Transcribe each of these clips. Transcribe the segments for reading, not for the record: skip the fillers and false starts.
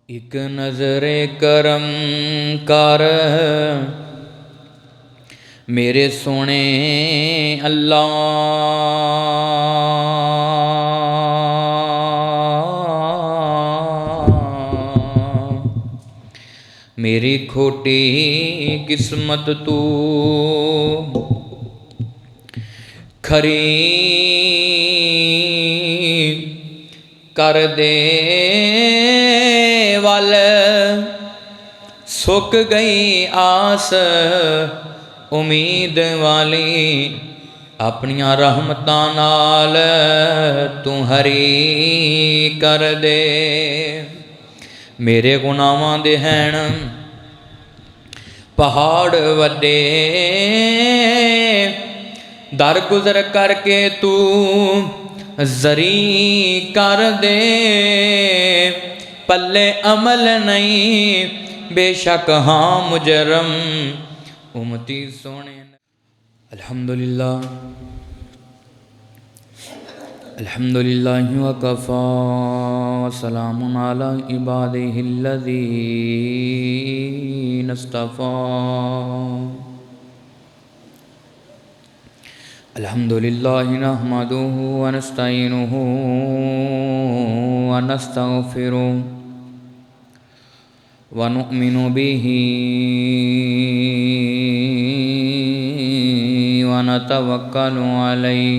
एक नज़रे करम कर मेरे सोने अल्लाह, मेरी खोटी किस्मत तू खरी कर दे वल सुक गई आस उम्मीद वाली, अपनिया रहमतां नाल तू हरी कर दे। मेरे गुनाहां दे हैन पहाड़ वड्डे, दर गुजर करके तू जरी कर दे। पल्ले अमल नहीं बेशक हाँ मुजरम उमती सोने। अल्हम्दुलिल्लाह अल्हम्दुलिल्लाहि वकफ़ा वस्सलामुन अला इबादिहिल्लज़ीना इस्तफ़ा। अल्हम्दुलिल्लाहि नहमदुहु व नस्तईनुहु व नस्तगफिरुहु व नुअ्मिनु बिही व नतवक्कलु अलैहि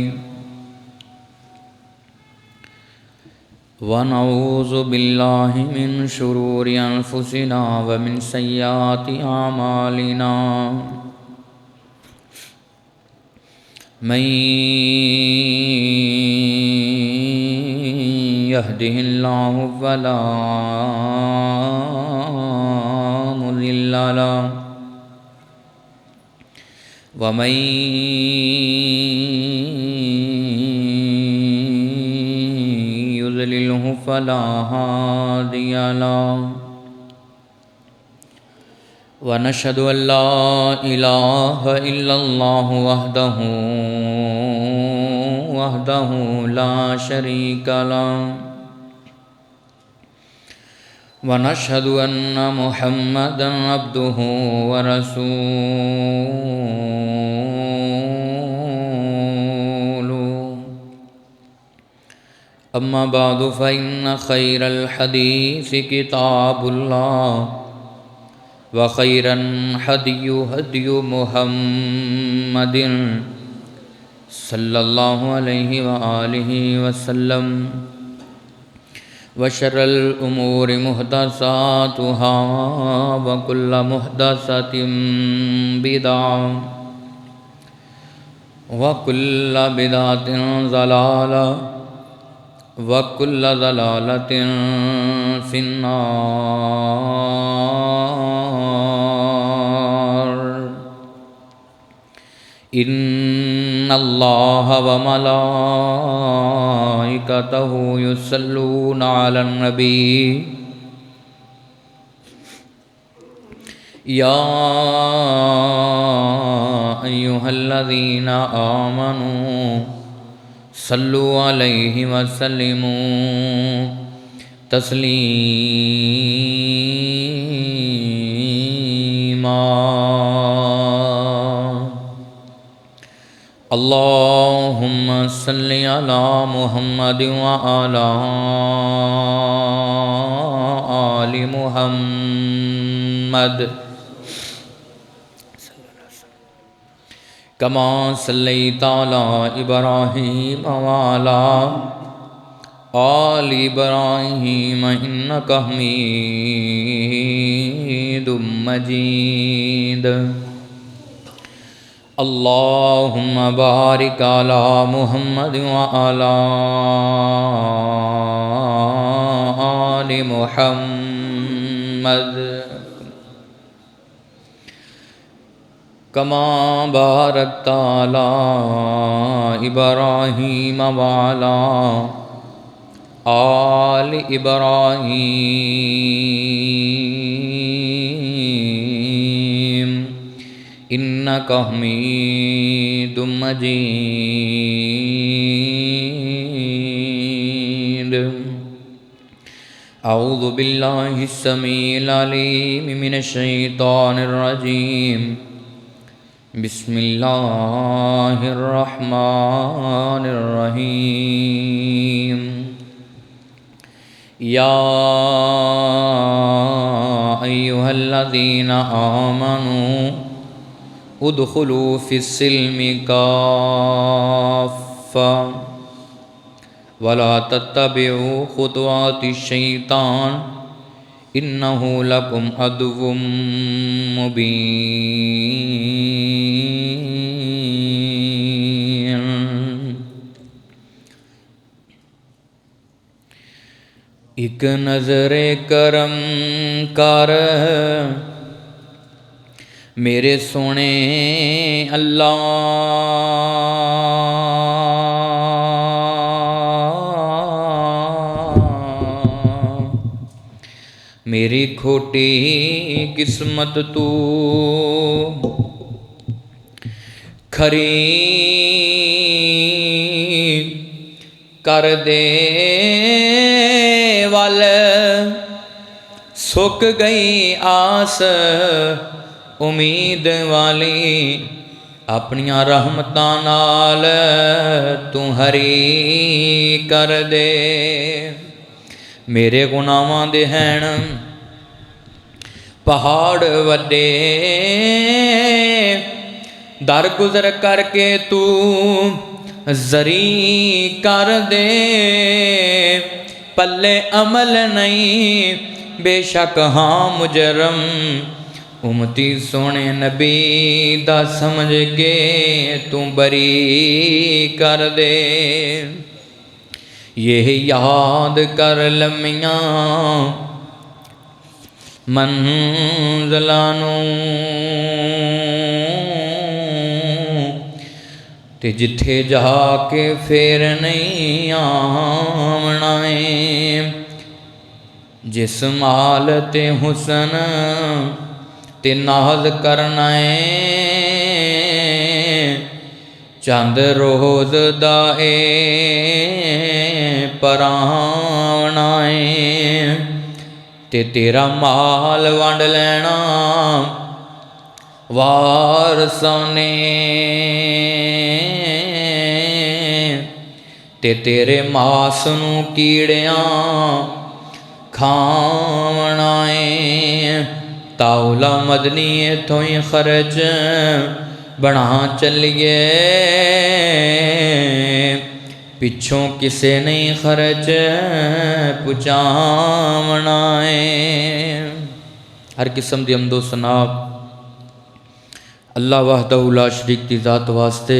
व नऊज़ु बिल्लाहि मिन शुरूरि अनफुसिना व मिन सय्याति आमालिना। मन यहदिहिल्लाहु फला मुज़िल्ल लहु व मन युज़लिल्हु फला हादिय लहु। व नशहदु अल्ला इलाहा इल्लल्लाहु वहदहु ला शरीक लहु व नशहदु अन्न मुहम्मदन अब्दुहु व रसूलुहु। अम्मा बादु फ़इन्न खैरल हदीसी किताबुल्लाह व खैरन हदियु हदियु मुहम्मदिन सल्लल्लाहु अलैहि व आलिहि वसल्लम व शर्रल उमूरि मुहदसातुहा व कुल्ल मुहदसतिन बिदअह व कुल्ल बिदअतिन ज़लालह व कुल्ल ज़लालतिन फिन्नार। इन्नल्लाह व मलाइकतहु युसल्लूना अलन नबी या अय्युहल्लज़ीना आमनू सल्लु अलैहि वसल्लिमू तस्लीमा। अल्लाहुम्मा सल्लि अला मुहम्मद व अला आलि मुहम्मद कमा सल्लैता अला इब्राहीम व अला आलि इब्राहीम इन्नका हमीदुम मजीद। अल्लाहुम्मा बारिक अला मुहम्मद व अला आलि मुहम्मद कमा बारकता अला इब्राहीम व अला आलि इब्राहीम इन्नका हमीदुम मजीद। अऊज़ु बिल्लाहि समीइल अलीम मिनश शैतानिर रजीम। बिस्मिल्लाहिर रहमानिर रहीम। या अय्युहल्लज़ीना आमनू उदखुलू फिस्सिल्मि काफ़्फ़ा वला तत्तबिउ खुतवातिश शैतान इन्नहु लकुम अदुव्वुम मुबीन। एक नज़रे करम कर मेरे सोने अल्लाह, मेरी खोटी किस्मत तू खरी कर दे वल सुक गई आस उम्मीद वाली। अपनियां रहमतां नाल तू हरी कर दे। मेरे गुनाहां दे हैन पहाड़ वड्डे, दर गुजर करके तू जरी कर दे। पल्ले अमल नहीं बेशक हाँ मुजरम, उमती सोने नबी दा समझ के तू बरी कर दे। ये याद कर लम्मियाँ मंज़िलां ते जिथे जाके फिर नहीं आमना है। जिस माल ते हुसन ते नाज करना है, चंद रोज दा परावना है। ते तेरा माल वंड लेना वारसां ने, ते तेरे मास नू कीड़ियां खावना है। ताउला मदनी इथों ही खर्च बना चलिए, पिछों किसे नहीं खर्च पुचावना है। हर किस्म दी हम्दो सना अल्लाह वहदहु ला शरीक दी ज़ात वास्ते,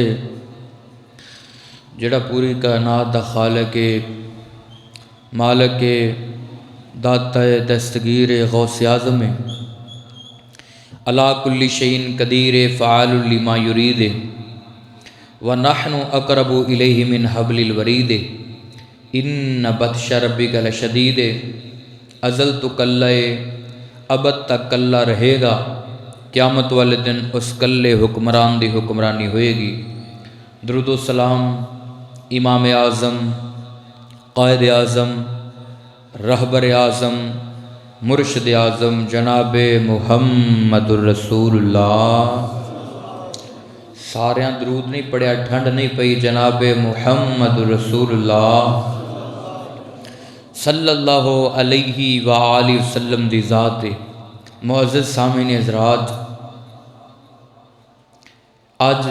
जिहड़ा पूरी कायनात दा खालिक है, मालिक है, दाता है, दस्तगीर है, गौस आज़म है, अला कुल्ली शैइन कदीर है, फ़आलुल लिमा युरीद है। व नहनु अक़रबु इलैहि मिन हब्लिल वरीद। इन्न बत्श रब्बिका लशदीद। अज़ल तो कल्ला है, अबद तक कल्ला रहेगा। क़यामत वाले दिन उस कल्ले हुक्मरान दी हुक्मरानी होएगी। दुरूद व सलाम इमाम आज़म, क़ायद आज़म, रहबर आज़म, मुर्शिद आज़म जनाब मुहम्मदुर रसूलुल्लाह। सारियां दरूद नहीं पढ़िया, ठंड नहीं पई। जनाब मुहम्मदुर रसूलुल्लाह सल्लल्लाहु अलैहि व आलिहि वसल्लम दी ज़ात है। मुअज़्ज़ज़ सामीन हज़रात, अज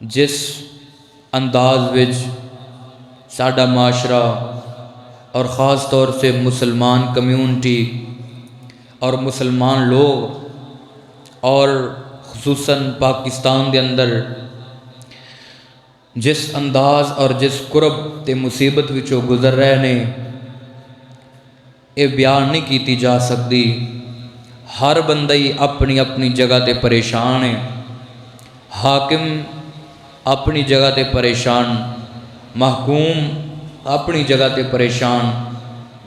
जिस अंदाज विच साडा माशरा और ख़ास तौर से मुसलमान कम्यूनिटी और मुसलमान लोग और खुसूसन पाकिस्तान के अंदर जिस अंदाज और जिस कुरब ते मुसीबत विचों गुजर रहे ने, ये बयान नहीं की जा सकती। हर बंदा ही अपनी अपनी जगह ते परेशान है। हाकिम अपनी जगह ते परेशान, महकूम अपनी जगह ते परेशान,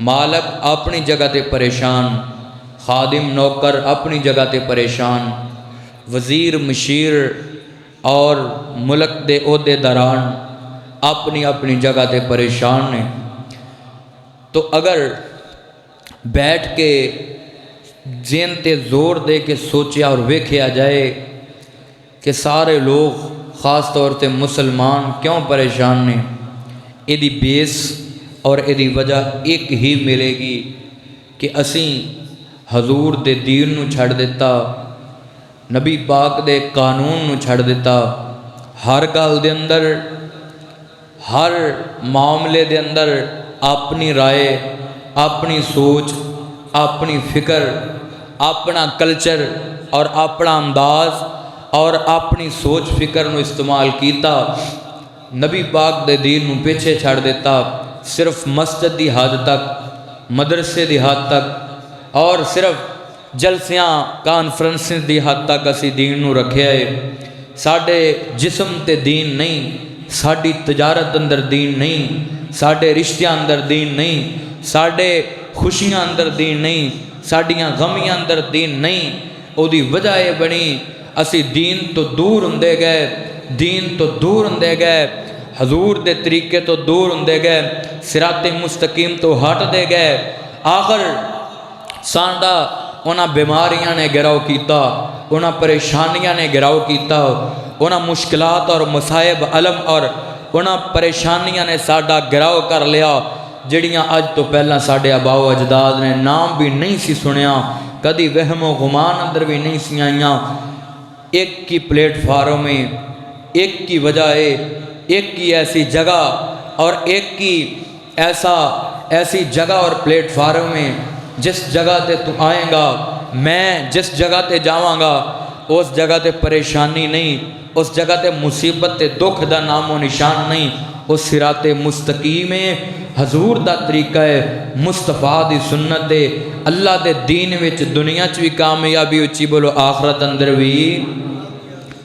मालक अपनी जगह ते परेशान, खादिम नौकर अपनी जगह ते परेशान, वज़ीर मशीर और मुल्क दे ओहदेदारान अपनी अपनी जगह ते परेशान ने। तो तो अगर बैठ के जेन ते जोर दे के सोचा और वेख्या जाए कि सारे लोग ख़ास तौर पर मुसलमान क्यों परेशान ने, इहदी बेस और इहदी वजह एक ही मिलेगी कि असी हजूर दे दीन नू छड़ दिता, नबी पाक दे कानून नू छड़ दिता। हर गल दे अंदर, हर मामले दे अंदर अपनी राय, अपनी सोच, अपनी फिक्र, अपना कल्चर और अपना अंदाज और अपनी सोच फिक्र नू इस्तेमाल किया। नबी पाक दे दीन नू पीछे छड़ दिता। सिर्फ मस्जिद की हद तक, मदरसे की हद तक और सिर्फ जलसियां कानफ्रेंसिस की हद तक असी दीन नू रखिया है। साडे जिस्म ते दीन नहीं, साडी तजारत अंदर दीन नहीं, साडे रिश्तियां अंदर दीन नहीं, साडे खुशियां अंदर दीन नहीं, साडियां गमियां अंदर दीन नहीं। उहदी वजह यह बनी असी दीन तो दूर हुंदे गए, दीन तो दूर हुंदे गए, हजूर दे तरीके तो दूर हुंदे गए, सिराते मुस्तकीम तो हटदे गए। आखिर साडा उन्हां बीमारियां ने गिराव किया, उन्हां परेशानियां ने गिराव किया, उन्हां मुश्किलात और मसाइब अलम और उन्हां परेशानियां ने साडा गिराव कर लिया जिहड़ियां अज तो पहला साडे आबाओ अजदाद ने नाम भी नहीं सी सुनिया, कदी वहमो गुमान अंदर भी नहीं सी आईयां। एक ही प्लेटफार्म में, एक की वजह है, एक की ऐसी जगह और एक की ऐसी जगह और प्लेटफार्म में जिस जगह ते तू आएगा, मैं जिस जगह ते जावांगा उस जगह ते परेशानी नहीं, उस जगह ते मुसीबत ते दुख दा नामो निशान नहीं। उस सिराते मुस्तकीम हजूर दा तरीका है, मुस्तफा दी सुन्नत है। अल्लाह दे दीन विच दुनिया च भी कामयाबी, उच्ची बोलो आखरत अंदर भी।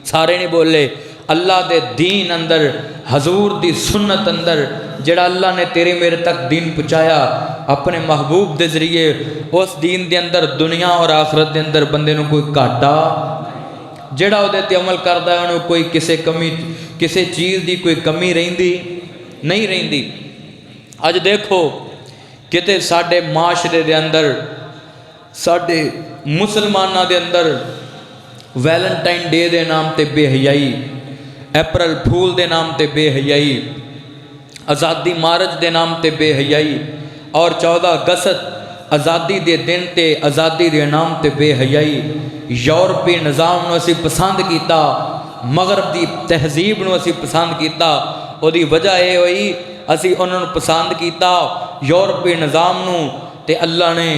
सारे नहीं बोले अल्लाह दे दीन अंदर, हजूर दी सुन्नत अंदर, जड़ा अल्लाह ने तेरे मेरे तक दीन पहुँचाया अपने महबूब के जरिए, उस दीन के अंदर दुनिया और आखरत के अंदर बंदे नूं कोई घाटा, जड़ा उहदे ते अमल करदा है उन्होंने कोई किसी कमी, किसी चीज़ की कोई कमी रहिंदी नहीं रहिंदी। अज देखो किते साडे माशरे दे अंदर, साडे मुसलमानां दे अंदर वैलेंटाइन डे के नाम ते बेहयाई, अप्रैल फूल के नाम ते बेहयाई, आज़ादी मार्च के नाम ते बेहयाई और 14 अगस्त आज़ादी के दिन ते आज़ादी के नाम ते बेहयाई। यूरोपी निज़ाम नूं असीं पसंद किया, मगरब की तहजीब नूं असीं पसंद किया। उहदी वजह यह हुई असीं उन्होंने पसंद किया यूरोपी निज़ाम नूं, ते अल्लाह ने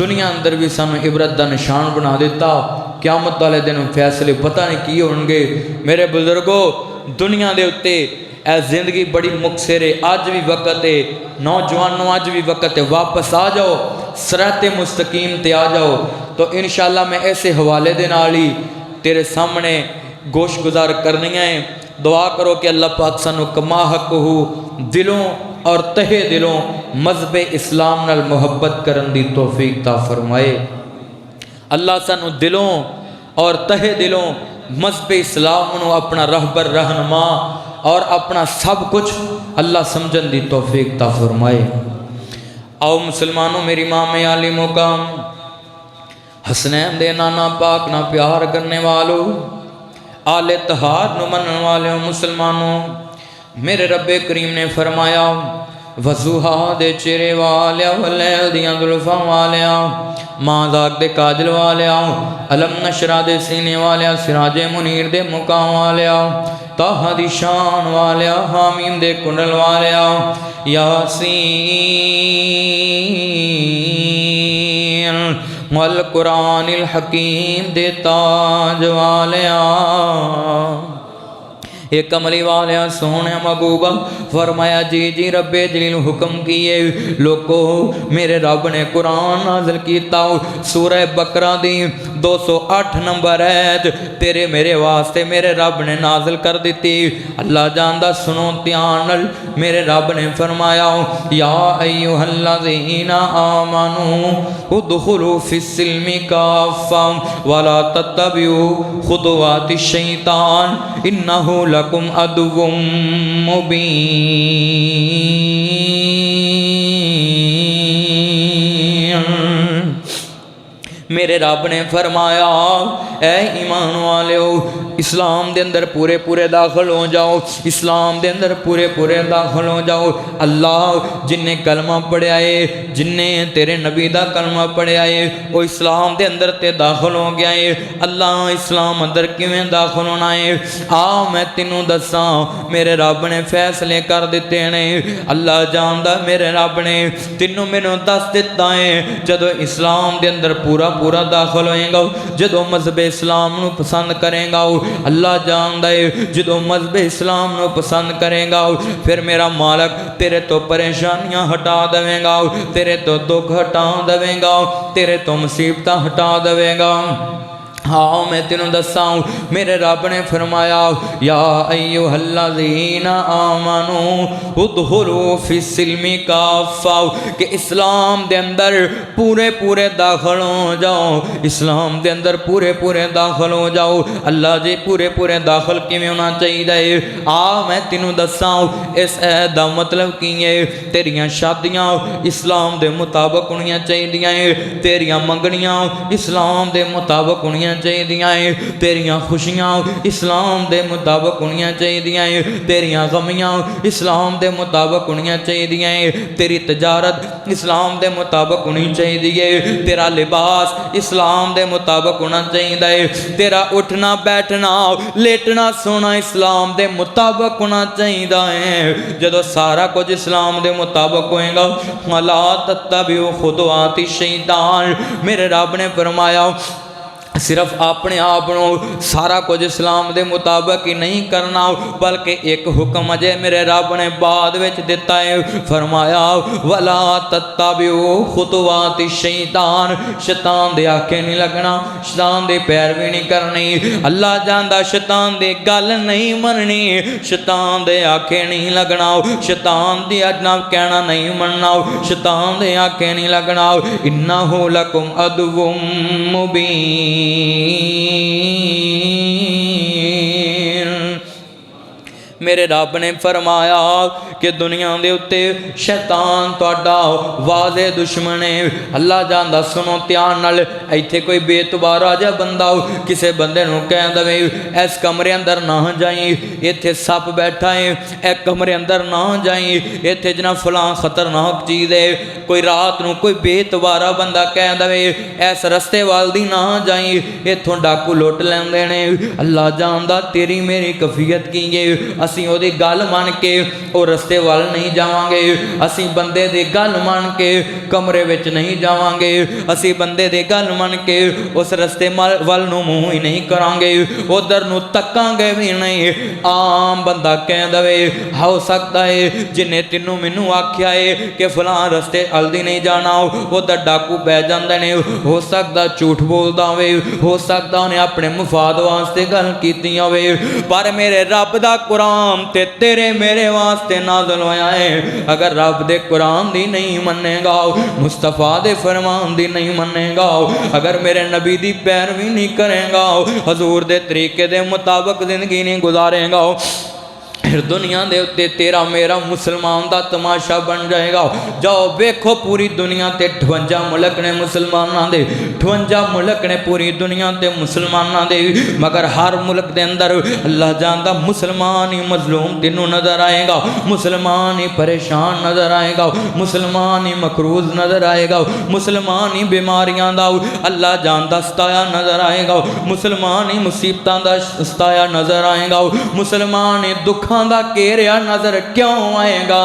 दुनिया अंदर भी सानूं इबरत का निशान बना दिता। क़यामत वाले दिन फैसले पता नहीं की होणगे। मेरे बुजुर्गो, दुनिया के उत्ते ए जिंदगी बड़ी मुकसिर है, अज भी वक्त है, नौजवानों अज भी वक्त है, वापस आ जाओ, सिराते मुस्तकीम ते आ जाओ। तो इंशाअल्लाह मैं ऐसे हवाले दे नाल ही तेरे सामने गोश गुजार करनी है। दुआ करो कि अल्लाह पाक सानू कमा हक हो दिलों और तहे दिलों मजहब इस्लाम नाल मुहब्बत करन दी तौफीक ता फरमाए। अल्लाह सानू दिलों और तहे दिलों मजहब इस्लाम नू अपना रहबर रहनुमा और अपना सब कुछ अल्लाह समझन दी तौफीक ता फरमाए। आओ मुसलमानों, मेरी माँ में आली मुकाम हसनैन दे नाना पाक ना प्यार करने वालों, आले तहार नु मनन वाले मुसलमानों, मेरे रब्बे करीम ने फरमाया वज़ुहा दे चेहरे वालिया, वलैल दियां जुल्फां वालिया, माँ ज़ाक दे काजल वालिया, अलम नशरा दे सीने वालिया, सिराजे मुनीर दे मुकाम वालिया, ताहा दी शान वालिया, हामीम दे कुंडल वालिया, यासीन वल कुरानिल हकीम दे ताज वालिया, एक कमली वालिया सोने महबूबा फरमाया जी जी रब्बे जलील हुक्म किए लोगो, मेरे रब ने कुरान नाज़िल किया। सूरह बकरा दी 208 नंबर ऐत तेरे मेरे वास्ते मेरे रब ने नाज़िल कर दी। अल्लाह जानदा, सुनो ध्यान नाल। मेरे रब ने फरमाया या अय्युहल्लज़ीना आमनू उदखुलू फिस्सिल्मि काफ़ा वला तत्तबिऊ खुतुवातिश शैतान इन्नहु लकुम अदुव्वुम मुबीन। मेरे रब ने फरमाया ऐ ईमान वालियो इस्लाम दे अंदर पूरे पूरे दाखिल हो जाओ, इस्लाम दे अंदर पूरे पूरे दाखिल हो जाओ। अल्लाह जिन्ने कलमा पढ़िया है, जिन्ने तेरे नबी दा कलमा पढ़िया है, वो इस्लाम दे अंदर ते दाखिल हो गया है। अल्लाह इस्लाम अंदर किवें दाखिल होना है आ मैं तेनों दसा, मेरे रब ने फैसले कर दिते ने। अल्लाह जानदा मेरे रब ने तेनों मैनू दस दिता है जदों इस्लाम दे अंदर पूरा पूरा दाखिल होएगा, जदों मजहब इस्लाम नू पसंद करेगा। अल्लाह जानदा है जदों मजहब इस्लाम नू पसंद करेगा फिर मेरा मालक तेरे तो परेशानियां हटा देवेगा, तेरे तो दुख हटा देवेगा, तेरे तो मुसीबत हटा देवेगा। हाँ मैं तेनों दसा मेरे रब ने फरमाया या अय्युहल्लज़ीना आमनू उदखुलू फिस्सिल्मि काफ़ा, कि इस्लाम दे अंदर पूरे पूरे दाखिल हो जाओ, इस्लाम दे अंदर पूरे पूरे दाखिल हो जाओ। अल्लाह जी पूरे पूरे दाखिल किवें होना चाहिए आ मैं तेनों दसा। इस ऐ दा मतलब की है तेरियां शादियां इस्लाम दे मुताबिक होनियां चाहिदियां है, तेरियां मंगनियां इस्लाम दे मुताबिक होनियां चाहिदियां है, तेरियां खुशियां इस्लाम दे मुताबिक होनियां चाहिदियां है, तेरियां गमियां इस्लाम दे मुताबिक होनियां चाहिदियां है, तेरी तजारत इस्लाम दे मुताबिक होनी चाहिए है, तेरा लिबास इस्लाम दे मुताबिक होना चाहिए है, तेरा उठना बैठना लेटना सोना इस्लाम दे मुताबिक होना चाहिए है। जदों सारा कुछ इस्लाम दे मुताबिक होएगा अला तत्तबिउ खुतवाति शैतान, मेरे रब ने फरमाया सिर्फ अपने आप को सारा कुछ इस्लाम के मुताबिक ही नहीं करना, बल्कि एक हुक्म अजे मेरे रब ने बाद विच दिता है, फरमाया वला तत्तबिउ खुतवाति शैतान, शैतान दे आखे नहीं लगना, शैतान दे पैरवी नहीं करनी। अल्लाह जानदा शैतान दे गल नहीं मननी, शैतान दे आखे नहीं लगना, शैतान दी अजना कहना नहीं मनना, शैतान दे आखे नहीं लगना। इन्नहु लकुम अदुव्वुम मुबीन, मेरे रब ने फरमाया कि दुनिया के उत्ते शैतान तुहाडा वाज़े दुश्मन है। अल्लाह जानदा सुनो ध्यान नाल, इत्थे कोई बेतबारा जा बंदा किसी बंदे नूं कह दवे इस कमरे अंदर ना जाई, इत्थे सप बैठा है, इस कमरे अंदर ना जाई, इत्थे जना फलां खतरनाक चीज़ है, कोई रात नूं कोई बेतबारा बंदा कह दवे इस रस्ते वाल दी ना जाई, इत्थों डाकू लुट लैंदे ने। अल्लाह जानदा तेरी मेरी कफियत की है, असी ओदी गल मन के वो रस्ते वाल नहीं जावांगे, असी बंदे दी गल मन के कमरे विच नहीं जावांगे, असी बंदे दी गल मन के उस रस्ते वाल नूं मूँह ही नहीं करांगे, उधर नूं तकांगे भी नहीं। आम बंदा कह दवे हो सकता है जिन्हें तेनों मैनू आख्या है कि फलां रस्ते हल्दी नहीं जाना, उधर डाकू पै जांदे ने, हो सकता झूठ बोलदा होवे, हो सकता उन्हें अपने मुफाद वास्ते गल कीती होवे, पर मेरे रब दा कुरान ते तेरे मेरे वास्ते नाज़िल होया है। अगर रब दे कुरान दी नहीं मनेगा, मुस्तफा दे फरमान दी नहीं मनेगा, अगर मेरे नबी दी पैरवी नहीं करेगा, हजूर दे तरीके दे मुताबिक जिंदगी नहीं गुजारेगा, फिर दुनिया के उत्ते तेरा मेरा मुसलमान का तमाशा बन जाएगा। जाओ देखो पूरी दुनिया ते 58 मुल्क ने मुसलमानों के, 58 मुल्क ने पूरी दुनिया ते मुसलमानों के, मगर हर मुल्क के अंदर अल्लाह जानता मुसलमान ही मजलूम तेनों नजर आएगा, मुसलमान ही परेशान नजर आएगा, मुसलमान ही मकरूज नजर आएगा, मुसलमान ही बीमारियां का अल्लाह जानता सताया नजर आएगा, मुसलमान ही मुसीबतों का सताया नजर आएगा, मुसलमान ही दुखों दा घेरिया नजर क्यों आएगा।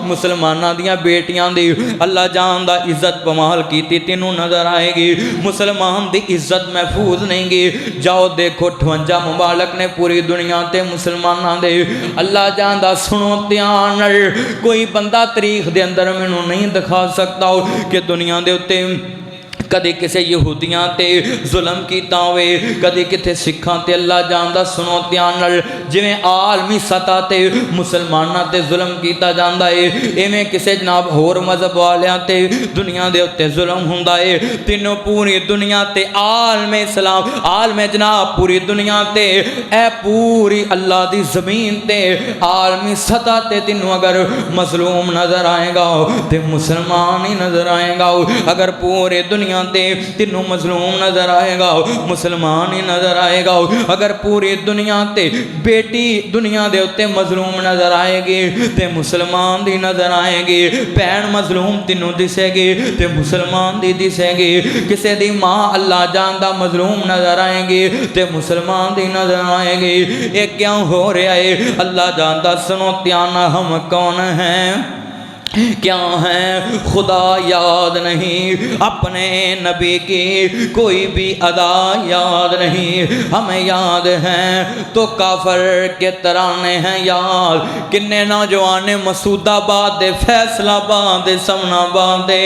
मुसलमाना दियां बेटियां दी अल्लाह जानदा इज्जत पमाल की तेनों नजर आएगी, मुसलमान दी इज्जत महफूज नहीं गी। जाओ देखो 58 मुबालक ने पूरी दुनिया ते मुसलमाना दे, अल्लाह जानदा सुनो ध्यान नाल, कोई बंदा तारीख दे अंदर मैनू नहीं दिखा सकता कि दुनिया दे उत्ते कदी किसी यहूदियां ते जुल्म कीता होवे, कदी किथे सिखां ते अल्लाह जानदा। सुनो ध्यान नाल, जिवें आलमी सतह ते मुसलमानां ते जुल्म कीता जांदा है, इवें किसी जनाब होर मजहब वालियां ते दुनिया दे उत्ते जुल्म हुंदा है। तीनों पूरी दुनिया ते आलमे इस्लाम, आलमे जनाब पूरी दुनिया ते ए पूरी अल्लाह दी जमीन ते आलमी सतह ते तीनों अगर मजलूम नजर आएगा ते मुसलमान ही नजर आएगा। अगर पूरे दुनिया ते तीनों मजलूम नजर आएगा, मुसलमान ही नजर आएगा। अगर पूरी दुनिया ते बेटी दुनिया दे उत्ते मजलूम नजर आएगी ते मुसलमान दी नजर आएगी। भैन मजलूम तीनों दिसेगी ते मुसलमान दी दिसेगी। किसी दी माँ अल्लाह जानदा मजलूम नजर आएगी ते मुसलमान दी नजर आएगी। ये क्यों हो रहा है अल्लाह जानदा। सुनो ध्यान, हम कौन हैं, क्या है खुदा याद नहीं, अपने नबी की कोई भी अदा याद नहीं। हमें याद हैं तो काफर के तराने हैं याद। किन्ने नौजवान ने मसूदाबाद दे, फैसलाबाद दे, समनाबाद दे,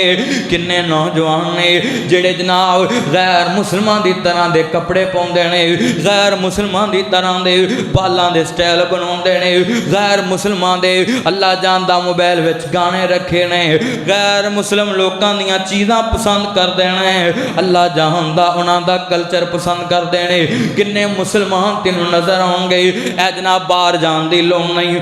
किन्ने नौजवान ने जेड़े जनाब गैर मुसलमान की तरह के कपड़े पाउंदे ने, गैर मुसलमान की तरह के बालों के स्टाइल बनाउंदे ने, गैर मुसलमान दे अल्लाह जानदा मोबाइल विच गाने रखे ने, गैर मुस्लिम लोगों दियां चीज़ां पसंद करते हैं। अल्लाह जानदा उन्हां दा कल्चर पसंद करते हैं। किन्ने मुसलमान तेनों नजर आउणगे, ऐ जनाब बाहर जाण दी लोड़ नहीं।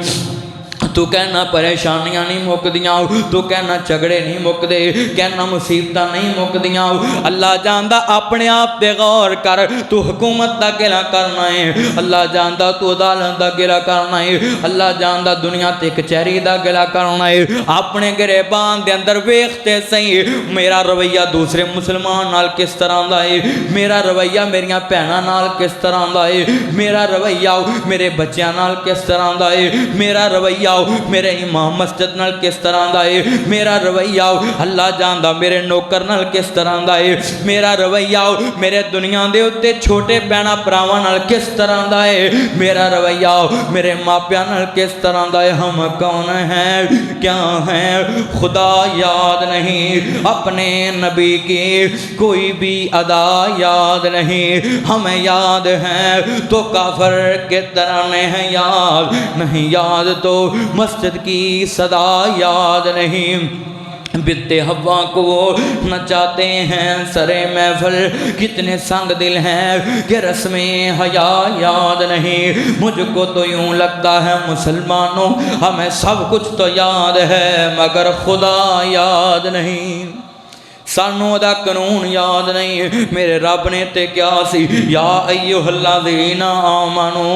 तू कहना परेशानियां नहीं मुकदियां, तू कहना झगड़े नहीं मुकदे, कहना मुसीबत नहीं मुकदियां। अल्लाह जानदा अपने आप पे गौर कर। तू हुकूमत का गिला करना है, अल्लाह जानदा तू अदालत का गिला करना है, अल्लाह जानदा दुनिया ते कचहरी का गिला करना है। अपने गिरेबान के अंदर वेखते सही मेरा रवैया दूसरे मुसलमान नाल किस तरह का है, मेरा रवैया मेरिया भैनों नाल किस तरह का है, मेरा रवैया मेरे बच्चों नाल किस तरह का है, मेरा रवैया मेरे इमाम मस्जिद नाल किस तरह का है, मेरा रवैया अल्लाह जानदा मेरे नौकर नाल किस तरह का है, मेरा रवैया मेरे दुनिया दे उत्ते छोटे भैणा भरावां नाल किस तरह का है, मेरा रवैया मेरे मापियां नाल किस तरह का है। हम कौन हैं, क्या हैं, खुदा याद नहीं, अपने नबी की कोई भी अदा याद नहीं। हमें याद है तो काफर के तराने हैं याद नहीं, याद तो मस्जिद की सदा याद नहीं। बित्ते हवा को नचाते हैं सरे महफल, कितने संग दिल हैं कि रस्में हया याद नहीं। मुझको तो यूं लगता है मुसलमानों हमें सब कुछ तो याद है मगर खुदा याद नहीं। सानू दा कानून याद नहीं। मेरे रब ने ते क्या सी, या अय्युहल्लज़ीना आमनू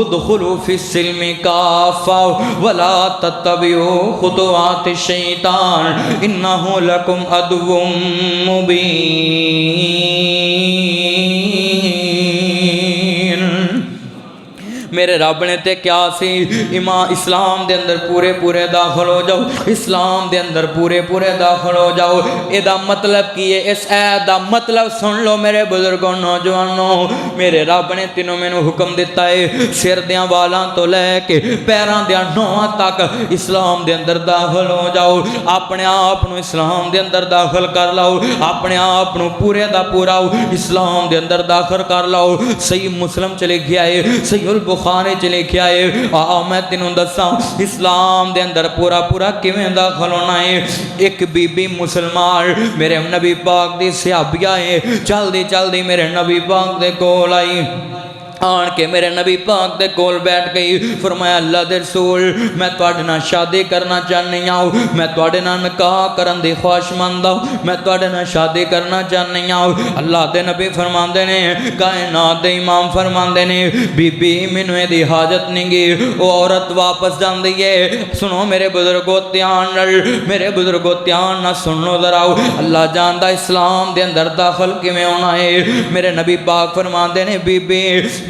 उदखुलू फिस्सिल्मि काफ़ा वला तत्तबिऊ खुतुवाति शैतान इन्नहु लकुम अदुव्वुम मुबीन। मेरे रब ने ते क्या सी, इस्लाम के अंदर पूरे पूरे दाखिल हो जाओ, इस्लाम के अंदर पूरे पूरे दाखिल हो जाओ। एदा मतलब की है, इस ऐत दा मतलब सुन लो मेरे बुजुर्गों नौजवानों। मेरे रब ने तीनों मैनू हुक्म दिता है, सिर दियां वालां तो लैके पैरां दियां नौहां तक इस्लाम के अंदर दाखिल हो जाओ। अपने आप को इस्लाम के अंदर दाखिल कर लो, अपने आप को पूरे का पूरा इस्लाम के अंदर दाखिल कर लो। सही मुस्लिम च लिखिया है, सही बुखारी च लिखिया है। आ मैं तेनों दसा इस्लाम के अंदर पूरा पूरा किवें दाखिल होना है। एक बीबी मुसलमान मेरे नबी पाक दी सहाबिया है, चलदी चलदी मेरे नबी पाक दे कोल आई, आन के मेरे नबी पाक दे कोल बैठ गई। फरमाया अल्लाह दे रसूल मैं तुहाडे नाल शादी करना चाहनी हूँ, मैं तुहाडे नाल निकाह करन दी ख्वाहिशमंद हूँ, मैं तुहाडे नाल शादी करना चाहनी हूँ। अल्लाह दे नबी फरमांदे ने, कायनात दे इमाम फरमांदे ने, बीबी मैनू इहदी हाजत नहीं गी। वो औरत वापस जांदी है। सुनो मेरे बुजुर्गो ध्यान नाल, मेरे बुजुर्गो ध्यान नाल सुन लो जरा। अल्लाह जानदा इस्लाम दे अंदर दाखिल किवें होना है। मेरे नबी पाक फरमांदे ने, बीबी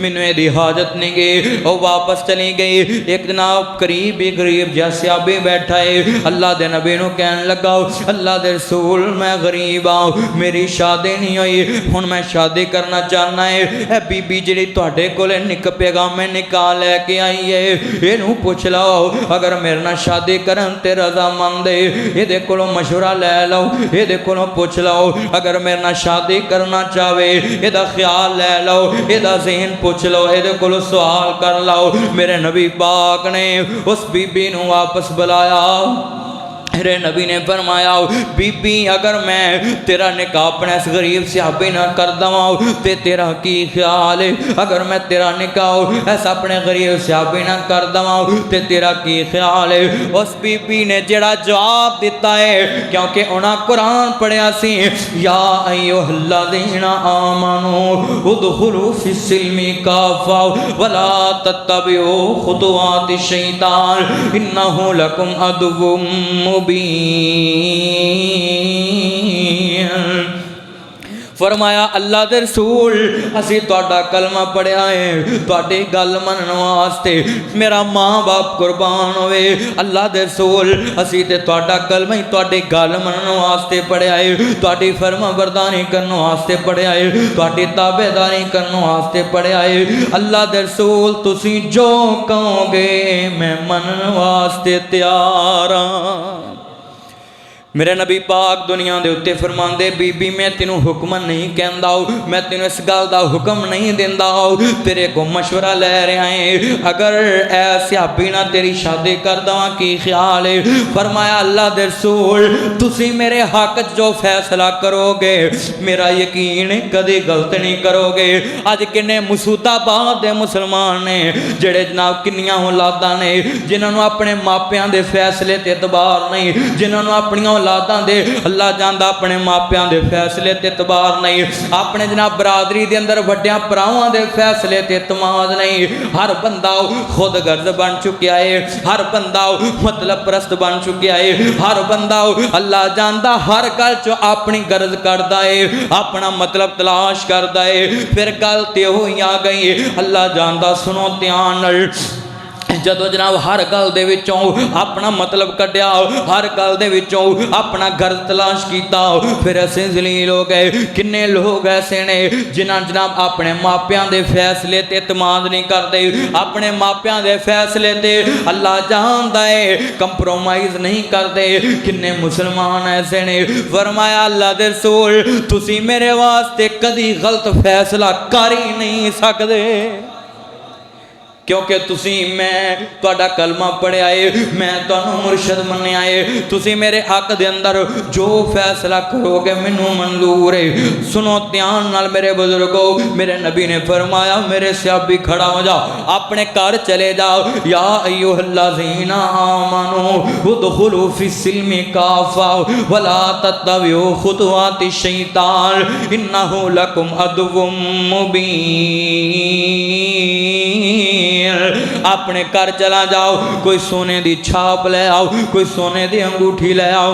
मैनू इहदी हाजत नहीं गई। वो वापस चली गई। एक जनाब करीब ही गरीब जिहा सहाबी बैठा है, अल्लाह दे नबी नू कहन लगा, अल्लाह दे रसूल मैं गरीब हाँ, मेरी शादी नहीं हुई, हुण मैं शादी करना चाहना है। ए बीबी जिहड़ी तुहाडे कोले निक पैगामे निकाह लैके आई है, इहनू पुछ लो, अगर मेरे नाल शादी करन ते रजामंद है, इहदे कोलों मशवरा लै लो, इहदे कोलों पुछ लो, अगर मेरे नाल शादी करना चाहे इहदा ख्याल लै लो, इहदा ज़हन पुछ लो, इहदे कोलों सवाल कर लो। मेरे नबी पाक ने उस बीबी नू वापस बुलाया। मेरे नबी ने फरमाया, बीबी अगर मैं तेरा निकाह अपने इस गरीब सहाबी ना कर दवां ते तेरा की ख्याल है? अगर मैं तेरा निकाह ऐसा अपने गरीब सहाबी ना कर दवां ते तेरा की ख्याल है? उस बीबी ने जड़ा जवाब दिता है, क्योंकि उन्हें कुरान पढ़िया सी, या अय्युहल्लज़ीना आमनू उदखुलू फिस्सिल्मि काफ़ा वला तत्तबिऊ खुतुवाति शैतान इन्नहु लकुम अदुव्वुम मुबीन। फरमाया अल्लाह दे रसूल असी तुहाडा कलमा पढ़िया है तुहाडी गल मनन वास्ते, मेरा माँ बाप कुर्बान होवे। अल्लाह दे रसूल असी ते तुहाडा कलमा ही तुहाडी गल मनन वास्ते पढ़िया है, तुहाडी फरमाबरदारी करन वास्ते पढ़िया है, तुहाडी ताबेदारी करन वास्ते पढ़िया है। अल्लाह दे रसूल तुसी जो कहोगे मैं मनन वास्ते तैयार हाँ। मेरे नबी पाक दुनिया के उत्ते फरमांदे, बीबी मैं तेनों हुक्म नहीं कहंदा, मैं तेनों इस गल का हुक्म नहीं दिंदा, तेरे को मशवरा लै रहा है, अगर ऐ सहाबी ना तेरी शादी कर दवां की ख्याल है? फरमाया अल्लाह दे रसूल तुसी मेरे हक जो फैसला करोगे मेरा यकीन कदी गलत नहीं करोगे। अज किन्ने मसूदाबाद दे मुसलमान ने जेड़े जनाब किन्नियां औलादां ने जिन्होंने अपने मापियां दे फैसले ते एतबार नहीं, जिन्होंने अपनी औलादां दे अल्लाह जानदा अपने मापियां दे फैसले ते एतबार नहीं, अपने जनाब बरादरी दे अंदर वड्डियां भरावां दे फैसले ते एतमाद नहीं। हर बंदा खुद गर्ज बन चुकिया है, हर बंदा मतलब परस्त बन चुकिया है, हर बंदा अल्लाह जानदा हर गल चो अपनी गर्ज करदा है, अपना मतलब तलाश करदा है। फिर गल ते होई आ गई अल्लाह जानदा, सुनो ध्यान नाल, जदों जनाब हर गल दे विचों अपना मतलब कढ़िया, हर गल दे विचों अपना गर्ज तलाश कीता, फिर असीं जलील हो गए। किन्ने लोग ऐसे ने जिन्हां जनाब अपने मापियां दे फैसले ते एतमाद नहीं करते, अपने मापियां दे फैसले ते अल्लाह जानदा है कंप्रोमाइज़ नहीं करते। किन्ने मुसलमान ऐसे ने, फरमाया अल्लाह दे रसूल तुसी मेरे वास्ते कदी गलत फैसला कर ही नहीं सकदे, क्योंकि तुसी मैं तुहाडा कलमा पढ़िया है, मैं तुहानू मुर्शद मन्निया है, तुसी मेरे हक दे अंदर जो फैसला करोगे मैनू मंजूर है। सुनो ध्यान नाल मेरे बुजुर्गो, मेरे नबी ने फरमाया मेरे सहाबी खड़ा हो जाओ, अपने घर चले जाओ। या अय्युहल्लज़ीना आमनू उदखुलू फिस्सिल्मि काफ़ा वला तत्तबिऊ खुतुवाति शैतान इन्नहु लकुम अदुव्वुम मुबीन। अपने घर चला जाओ, कोई सोने की छाप ले आओ, कोई सोने की अंगूठी ले आओ,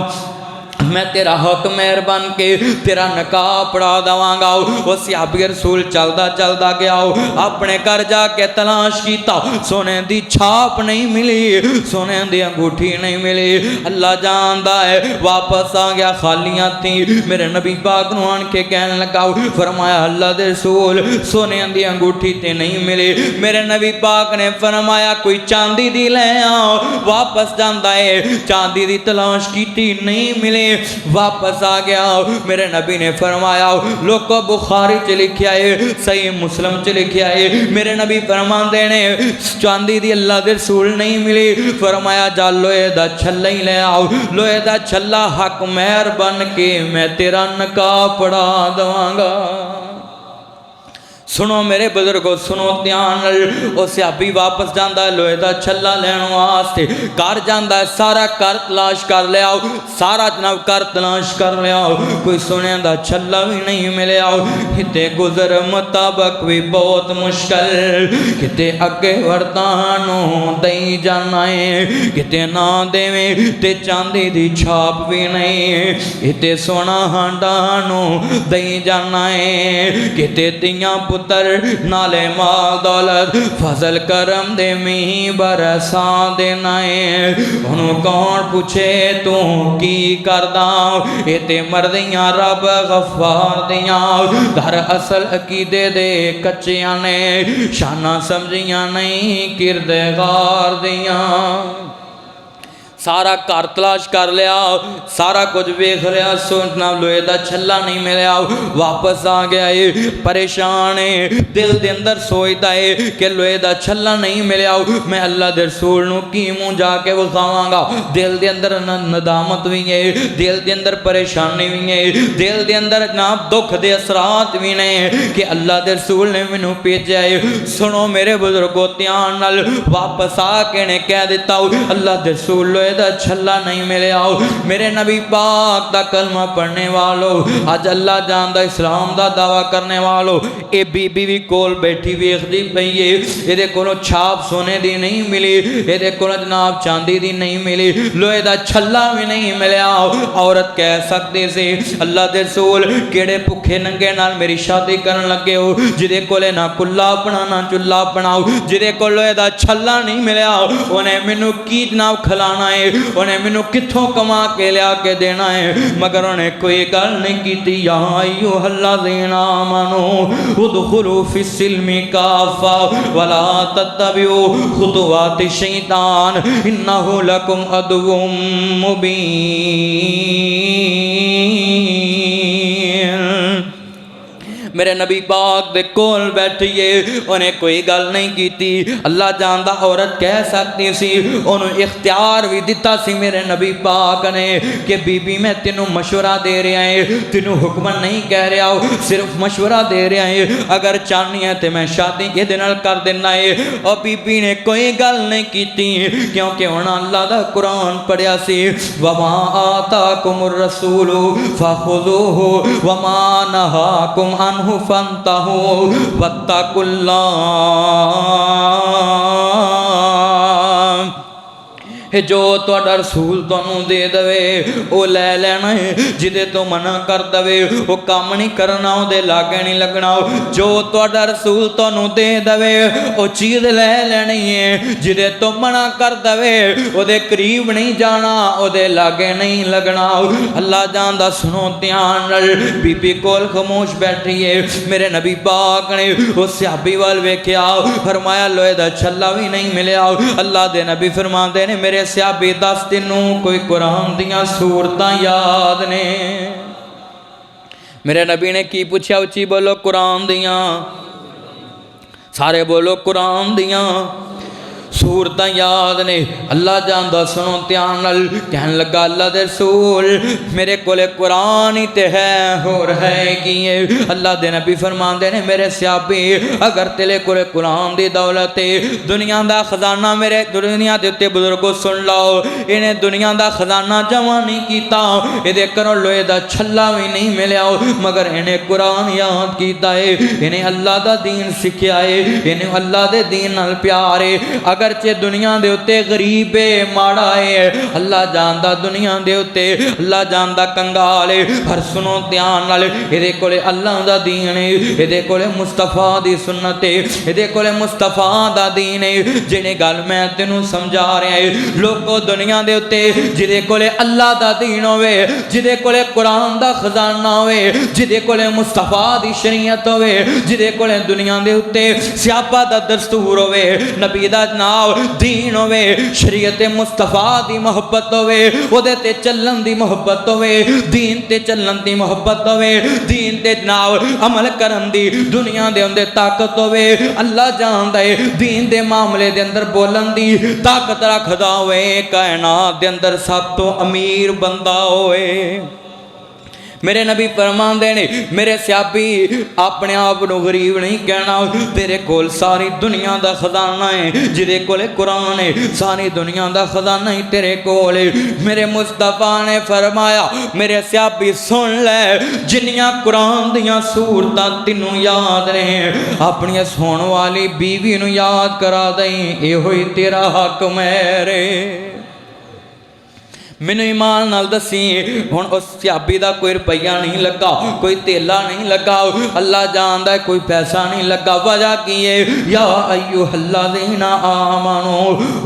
मैं तेरा हक मेहर बन के तेरा निकाह पढ़ा देवांगा। वो सहाबी रसूल चलदा चलदा गया, अपने घर जाके तलाश किया, सोने की छाप नहीं मिली, सोने की अंगूठी नहीं मिली। अल्लाह जानदा है वापस आ गया खाली हाथी। मेरे नबी पाक नूं आन के कहन लगा, फरमाया अल्लाह दे रसूल सोने की अंगूठी ते नहीं मिली। मेरे नबी पाक ने फरमाया कोई चांदी दी ले आओ। वापस जाता है, चांदी की तलाश की नहीं मिली, वापस आ गया। मेरे नबी ने फरमाया लोगों बुखारी च लिखा है, सही मुस्लिम च लिखा है, मेरे नबी फरमाते ने चांदी दी अल्लाह दे रसूल नहीं मिली, फरमाया जा लोहे दा छल्ला ही ले आओ, लोहे दा छल्ला हक मेहर बन के मैं तेरा निकाह पढ़ा दवांगा। सुनो मेरे बुजुर्गो, सुनो ध्यान। वो सहाबी वापस जाता है लोहे का छल्ला लैन वास्ते, घर जाता है, सारा घर तलाश कर लिया, सारा जनाब घर तलाश कर लिया, कोई सोने का छल्ला भी नहीं मिले। किते गुजर मुताबक भी बहुत मुश्किल, किते अगे वरतानू दई जाना है, किते ना देवे ते चांदी दी छाप भी नहीं, किते सोना हांडानू दई जाना है, किते तियां पुत्र नाले माल दौलत फजल करम दे मीह बरसा देना है। हुण कौन पूछे तू की करदा, ये ते मरदियां रब गफ्फार दियां दर असल अकीदे दे कच्चियां ने, शाना समझियां नहीं किरदगार दियां। सारा घर तलाश कर लिया, सारा कुछ वेख लिया, सोचना लोहे का छल्ला नहीं मिलया, वापस आ गया है परेशान है, दिल के अंदर सोचता है कि लोहे का छल्ला नहीं मिलया, मैं अल्लाह के रसूल नूं की मूँह जाके विखावांगा। दिल के अंदर नदामत भी है, दिल के अंदर परेशानी भी है, दिल के अंदर ना दुख के असरात भी ने कि अल्लाह के रसूल ने मैनू भेजा है। सुनो मेरे बुजुर्गो ध्यान नाल, वापस आके ने कह दिता अल्लाह के रसूल दा छल्ला नहीं मिलया। मेरे नबी पाक दा कलमा पढ़ने वालों, अज अल्लाह जानदा इस्लाम दा दावा करने वालों, ये बीबी भी कोल बैठी वेखदी पई है, ये कोलों छाप सोने दी नहीं मिली, ये कोलों जनाब चांदी दी नहीं मिली, लोहे दा छल्ला भी नहीं मिलया। औरत कह सकती सी अल्लाह दे रसूल केड़े भुखे नंगे नाल मेरी शादी करन लगे हो, जिदे कोले ना कुल्ला अपना ना चुल्ला अपनाओ, जिदे कोल लोहे दा छल्ला नहीं मिलया, उन्हें मैनू की जनाब खिलाना है, उन्हें मैनू कित्थों कमा के लिया के देना है। मगर उन्हें कोई गल नहीं की। या अय्युहल्लज़ीना आमनू उदखुलू फिस्सिल्मि काफ़ा वला तत्तबिऊ खुतुवाति शैतान इन्नहु लकुम अदुव्वुम मुबीन। मेरे नबी पाक दे कोल बैठिए, उन्हें कोई गल नहीं की। अल्लाह जानदा औरत कह सकती सी, उन्होंने इख्तियार भी दिता सी मेरे नबी पाक ने कि बीबी मैं तेनों मशवरा दे रहा है, तेनों हुक्म नहीं कह रहा, सिर्फ मशवरा दे रहा है, अगर चाहनी है तो मैं शादी ये कर देना है। और बीबी ने कोई गल नहीं की, क्योंकि उन्हें अल्लाह दा कुरान पढ़िया सी, वमा आताकुमुर रसूलु फखुदूहु वमा नहाकुम अन्हु फंतहु वत्तकुल्लाह। जो तुहाडा रसूल तुहानू दे दवे वो लै लेना है, जिदे तो मना कर दवे वो काम नहीं करना, उहदे लागे नहीं लगना। जो तुहाडा रसूल तुहानू दे दवे वो चीज़ लै लेनी है, जिदे तो मना कर दवे उहदे करीब नहीं जाना, उहदे लागे नहीं लगना। अल्लाह जानदा। सुनो ध्यान नाल, बीबी कोल खामोश बैठी है, मेरे नबी पाक ने उस सहाबी वाल वेख्या, फरमाया लोहे दा छल्ला भी नहीं मिलया। अल्लाह दे नबी फरमाते ने मेरे सहाबी दस तेनू कोई कुरान दियां सूरतां याद ने। मेरे नबी ने की पूछा, उच्ची बोलो कुरान दियां, सारे बोलो कुरान दियां सूरतां याद ने। अल्लाह जानदा। सुनो ध्यान नाल, कहन लगा अल्लाह दे रसूल मेरे कोले कुरान ही ते है, होर है की है। अल्लाह दे नबी फरमांदे ने मेरे सहाबी अगर तेरे कोले कुरान दी दौलत है, दुनिया दा खजाना, मेरे दुनिया दे उत्ते बुजुर्गो सुन लो, इन्हें दुनिया दा खजाना जमा नहीं कीता, इहदे घरों लोहे दा छल्ला भी नहीं मिलया, मगर इन्हें कुरान याद कीता है, इन्हें अल्लाह दा दीन सिखया है, इन्हें अल्लाह दे दीन नाल प्यार है। अगरचे दुनिया दे उत्ते गरीब है, माड़ा है, अल्लाह जानदा दुनिया दे उत्ते, अल्लाह जानदा कंगाल है, पर सुनो ध्यान नाल, इहदे कोले अल्लाह दा दीन है, इहदे कोले मुस्तफा दी सुन्नत है, इहदे कोले मुस्तफा दा दीन है। जिहड़ी गल मैं तेनू समझा रहा है, लोगों दुनिया दे उत्ते जिहदे कोले अल्लाह दा दीन होवे, जिहदे कोले कुरान दा खजाना होवे, जिहदे कोले मुस्तफा दी शरीयत होवे, जिहदे कोले दुनिया दे उत्ते सियापा दा दस्तूर होवे, नबी दा दीन होवे, शरीयत मुस्तफा दी मोहब्बत होवे, ओदे ते चलन दी मोहब्बत होवे, दीन ते चलन दी मोहब्बत होवे, दीन ते जनाब अमल करन दी दुनिया दे अंदर ताकत होवे। अल्लाह जानदा है दीन दे मामले दे अंदर बोलन दी ताकत रखदा होवे, कायनात दे अंदर सब तो अमीर बंदा होवे। मेरे नबी फरमांदे ने मेरे सहाबी अपने आप को गरीब नहीं कहना, तेरे कोल सारी दुनिया का खजाना है, जिहदे कोले कुरान है, सारी दुनिया का खजाना ही तेरे कोल है। मेरे मुस्तफा ने फरमाया मेरे सहाबी सुन ले, जिन्नियां कुरान दियां सूरतां तेनू याद ने, अपनी सोण वाली बीवी नू याद करा दई, इहो ही तेरा हक मेरे। मैनू ईमान नाल दसी हुण उस सहाबी दा कोई रुपया नहीं लगा, कोई तेला नहीं लगा, अल्लाह जानदा है कोई पैसा नहीं लगा। वजह की है, या अय्युहल्लज़ीना आमनू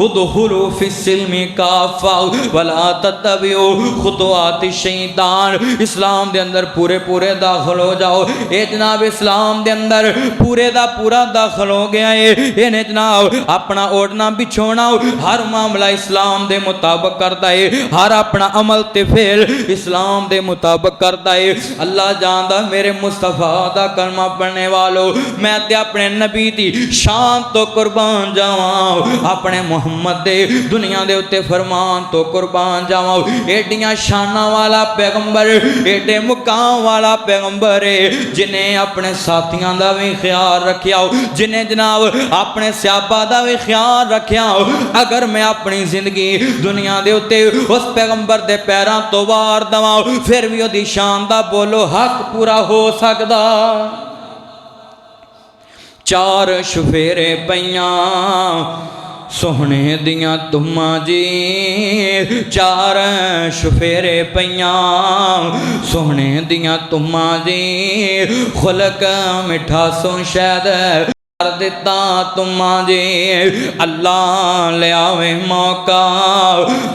उदखुलू फिस्सिल्मि काफ़ा वला तत्तबिऊ खुतुआति शैतान। इस्लाम दे अंदर पूरे पूरे दाखिल हो जाओ। ये जनाब इस्लाम दे अंदर पूरे दा पूरा दाखिल हो गया है। इन्हें जनाब अपना ओढ़ना बिछोना हर मामला इस्लाम दे मुताबिक करता है, हर अपना अमल ते फेल इस्लाम दे मुताबिक करता है। अल्लाह जानदा मेरे मुस्तफा दा कलमा पढ़ने वालों, मैं ते अपने नबी दी शान तो कुर्बान जावां, अपने मुहम्मद दे दुनिया दे उत्ते फरमान तो कुर्बान जावां। एडियां शाना वाला पैगंबर, एडे मुकाम वाला पैगंबर है जिन्हें अपने साथियों का भी ख्याल रखिया, जिन्हें जनाब अपने स्यापा का भी ख्याल रखिया। अगर मैं अपनी जिंदगी दुनिया दे उत्ते उस पैगंबर दे पैरां तो वार दवां, फिर भी ओदी शान दा बोलो हक पूरा हो सकदा। चार शफेरे पईयां सोहने दियां तुमा जी, चार शफेरे पईयां सोहने दियां तुमा जी, खुलक मिठा सो शैद कर दिता तुमा जी। अल्लाह ले आवे मौका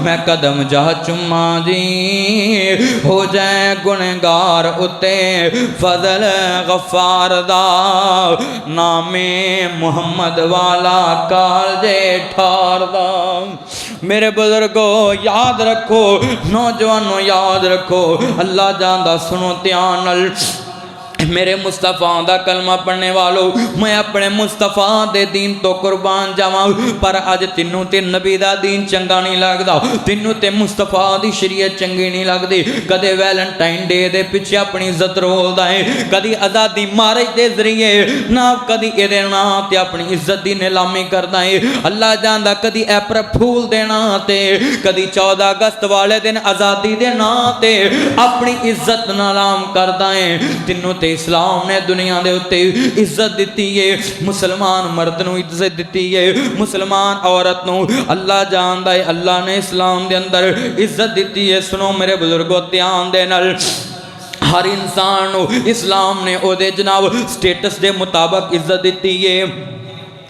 मैं कदम जा चुमा जी, हो जाए गुनहगार उत्ते फजल गफ्फार दा, नामे मुहम्मद वाला कालजे ठार दा। मेरे बुजुर्गो याद रखो, नौजवानों याद रखो, अल्लाह जानदा सुनो ध्यान नाल। मेरे मुस्तफा दा कलमा पढ़ने वालों, मैं अपने मुस्तफा दे दीन तो कुर्बान जावां, पर अज तेनू ते नबी दा दीन चंगा नहीं लगदा, तेनू ते मुस्तफा दी शरीयत चंगी नहीं लगदी। कदे वैलेंटाइन डे दे पिछे अपनी इज्जत रोलदा है, कदी आज़ादी मार्च दे जरिए ना, कदी इहदे नां ते अपनी इज्जत दी नीलामी करदा है। अल्लाह जानदा कदी अप्रैल फूल दे नां ते, कदी 14 अगस्त वाले दिन आज़ादी दे नां ते अपनी इज्जत नीलाम करदा है। तेनू ते इस्लाम ने दुनिया दे उत्ते इज्जत दिती है, मुसलमान मर्द नूं इज्जत दिती है, मुसलमान औरत नूं अल्लाह जानदा है अल्लाह ने इस्लाम दे अंदर इज्जत दिती है। सुनो मेरे बुजुर्गो ध्यान दे नाल, हर इंसान नूं इस्लाम ने ओदे जनाब स्टेटस दे मुताबिक इज्जत दिती है,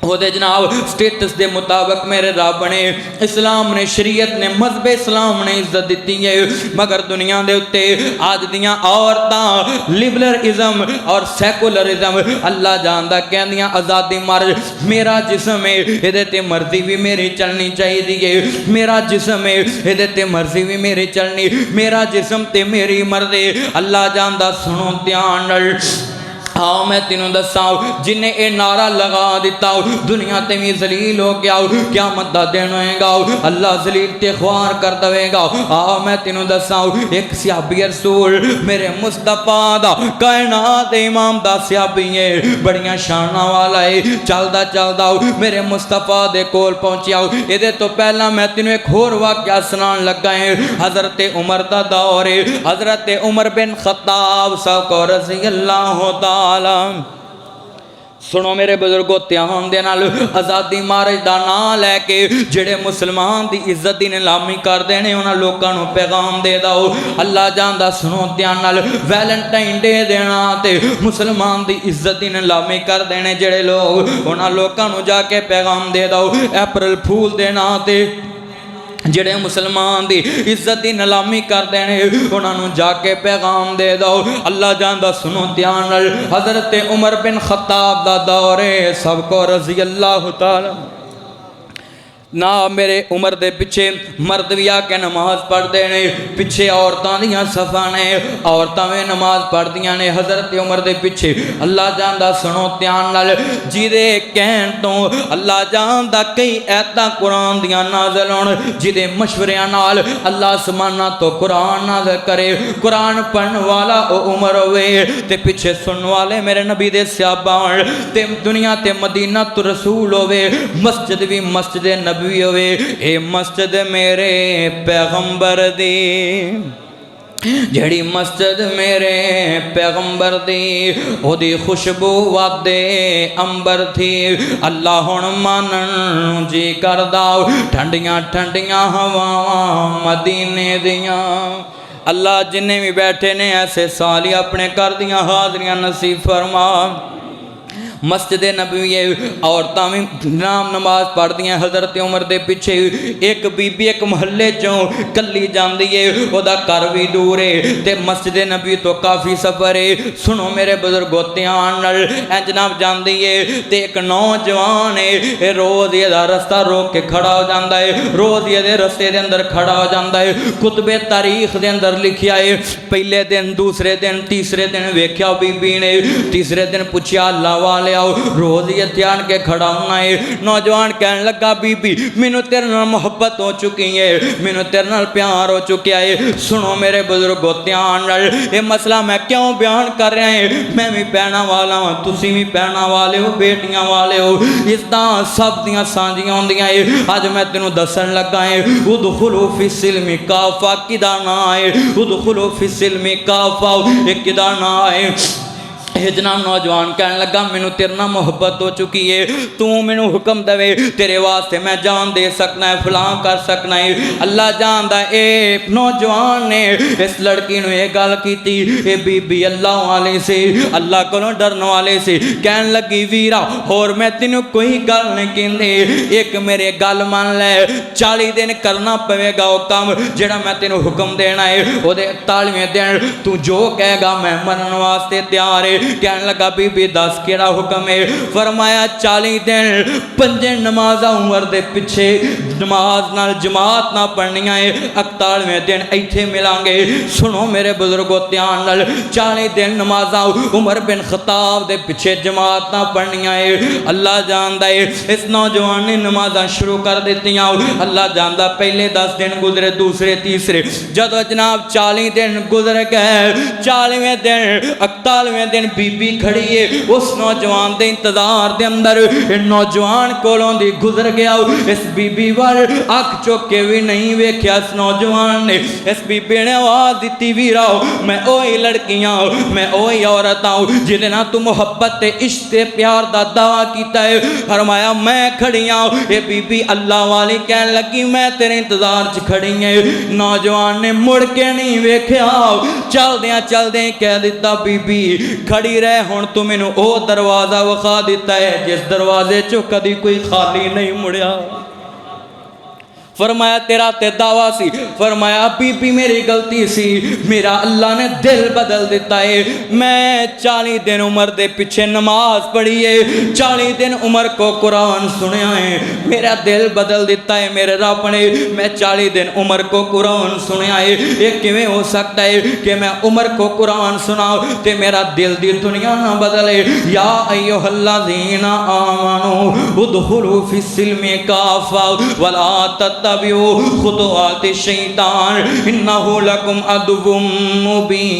ओदे जनाब स्टेटस दे मुताबिक मेरे रब ने इस्लाम ने शरीयत ने मजहब इस्लाम ने इज्जत दी है। मगर दुनिया दे उत्ते आज दियां औरतां लिबरलिज्म और सैकुलरिज्म अल्लाह जानदा कहंदियां आज़ादी मर्ज मेरा जिस्म है इहदे ते मर्जी भी मेरी चलनी चाहिए, मेरा जिस्म है इहदे ते मर्जी भी मेरी चलनी, मेरा जिस्म ते मेरी मर्जी। अल्लाह जानदा सुनो ध्यान नाल। हाँ मैं तेनों दसा जिन्हें ये नारा लगा दिता दुनिया ते भी जलील हो गया, क़यामत दा दिन होएगा अल्लाह जलील ते ख्वार कर देगा। हाँ मैं तेनों दसा एक सहाबी रसूल मेरे मुस्तफा दा कायनात इमाम दा सहाबी है, बड़ियां शाना वाला है, चलदा चलदा मेरे मुस्तफा दे कोल पहुंचिया। इहदे तो पहला मैं तेनों एक होर वाक़या सुनान लगा है। हज़रत उमर दा दौर है, हज़रत उमर बिन खत्ताब साहब रज़ी अल्लाह ताला। सुनो मेरे बुजुर्गो ध्यान दे नाल, आज़ादी मार्च दा नाम लैके जेड़े मुसलमान दी इज्जत दी नीलामी करदे ने उन्हां लोकां नूं पैगाम दे दो। अल्लाह जानदा सुनो ध्यान नाल, वैलेंटाइन डे दे नाम ते मुसलमान दी इज्जत दी नीलामी करदे ने जेड़े लोग, उन्हां लोकां नूं जाके पैगाम दे दो। अप्रैल फूल दे नाम ते जेड़े मुसलमान दी इज्जत की नीलामी करते हैं उन्होंने जाके पैगाम दे दो। अल्लाह जानदा सुनो ध्यान नाल, हज़रत उमर बिन खत्ताब दा दौर है, सबको रज़ी अल्लाह ताला ना। मेरे उमर दे पिछे मर्द भी आके नमाज पढ़ते हैं, पिछे औरतां दियां सफ़ा ने, औरतां भी नमाज पढ़दियां ने हज़रत उमर दे पिछे। अल्लाह जानदा सुनो ध्यान नाल, जिदे कहण तो अल्लाह जानदा कई ऐतां कुरान दियां नाज़िल होण, जिदे मशवरियां नाल अल्लाह आसमानां तो कुरान नाज़िल करे। कुरान पढ़न वाला ओ उमर होवे ते पिछे सुनन वाले मेरे नबी दे सहाबा होण, ते दुनिया ते मदीना तो रसूल होवे, मस्जिद भी मस्जिद नबी होवे। ए मस्जिद मेरे पैगंबर दी, जड़ी मस्जिद मेरे पैगंबर दी ओदी खुशबू वादे अंबर थी। अल्लाह हुण मानन जी करदा ठंडियां ठंडियां हवावां मदीने दियां। अल्लाह जिन्ने भी बैठे ने ऐसे साल ही अपने घर दियां हाजरियां नसीब फरमा। मस्जिद नबवी औरतां भी नाम नमाज पढ़दियां। हज़रत उमर दे पिछे एक बीबी एक महल्ले चों कली जांदी है, ओदा घर भी दूर है ते मस्जिद नबवी तो काफ़ी सफ़र है। सुनो मेरे बुजुर्गो ध्यान नाल, ऐ जनाब जांदी है ते एक नौजवान है रोज़ इहदा रस्ता रोक के खड़ा हो जाता है, रोज़ इहदे रस्ते दे अंदर खड़ा हो जाता है। कुतबे तारीख दे अंदर लिखिया है पहले दिन दूसरे दिन तीसरे दिन वेख्या बीबी ने, तीसरे दिन पूछया अल्लाह वाले आओ रोज़ ये ध्यान के खड़ा होना है। नौजवान कहने लगा बीबी मैनू तेरे नाल मोहब्बत हो चुकी है, मैनू तेरे नाल प्यार हो चुका है। सुनो मेरे बुजुर्गो ध्यान नाल, ये मसला मैं क्यों बयान कर रहा है, मैं भी भैणा वाला हाँ, तुसी भी भैणा वाले हो, बेटियां वाले हो, इसदा सब दियां सांझियां होंदियां है। अज मैं तेनू दसन लगा है उदखुलू फिस्सिल्मी काफा किदा ना है, उदखुलू फिस्सिल्मी काफा एक किदा ना है। जनाब नौजवान कहने लगा मैनू तेरे नाल मोहब्बत हो चुकी है, तू मैनू हुक्म देवे तेरे वास्ते मैं जान दे सकना है, फलां कर सकना है। अल्लाह जानदा ए नौजवान ने इस लड़की ने यह गल की, ये बीबी अल्लाह वाले से अल्लाह को डरने वाले से कहन लगी वीरा होर मैं तेनू कोई गल नहीं कहंदी, एक मेरे गल मान ले 40 दिन करना पवेगा वो काम जेड़ा मैं तेनू हुक्म देना है, ओदे 40वें दिन तू जो कहेगा मैं मनन वास्ते तैयार है। कहने लगा बीबी दस केड़ा हुक्म है। फरमाया 40 दिन 5 नमाजा उमर दे पिछे नमाज नाल जमात ना पढ़निया है, 41वें दिन इत्थे मिलांगे। सुनो मेरे बुजुर्गो ध्यान नाल, 40 दिन नमाजा उमर बिन खताब दे पिछे जमात ना पढ़निया है। अल्लाह जानदा है इस नौजवान ने नमाजा शुरू कर दित्तियां। अल्लाह जानदा पहले 10 दिन गुजरे, दूसरे तीसरे, जदों जनाब 40 दिन गुजर गए, 40वें दिन 41वें दिन बीबी खड़ी है उस नौजवान के इंतजार के अंदर। नौजवान कोलों दी गुजर गया, इस बीबी वाल अख चुक के भी नहीं वेख्या। इस नौजवान ने इस बीबी ने आवाज दी वीरा मैं ओही लड़कियां मैं ओही औरत हूं जिहदे नाल तू मुहब्बत ते इश्क ते प्यार दा दावा कीता है। फरमाया मैं खड़ी हूं। ये बीबी अल्लाह वाली कहन लगी मैं तेरे इंतजार च खड़ी है। नौजवान ने मुड़ के नहीं वेख्या, चलदियां चलदे कह दिता बीबी खड़ी रह, हुण तू मैनू ओ दरवाजा विखा दिता है जिस दरवाजे चो कदी कोई खाली नहीं मुड़िया। फरमाया तेरा ते दावा सी। फरमाया बीबी मेरी गलती सी, मेरा अल्लाह ने दिल बदल दिता है। मैं 40 दिन उमर दे पिछे नमाज पढ़ी है, 40 दिन उमर को कुरान सुनया है, मेरा दिल बदल दिता है मेरे रब ने। मैं 40 दिन उमर को कुरान सुनया है, ये किवें हो सकता है कि मैं उमर को कुरान सुनाओ ते मेरा दिल दी दुनिया ना बदले। या अय्युहल्लज़ीना आमनू उदखुलू फिस्सिल्मी काफा वला तत्तबिऊ खुतवाति शैतान इन्नहु लकुम अदुव्वुम मुबीन।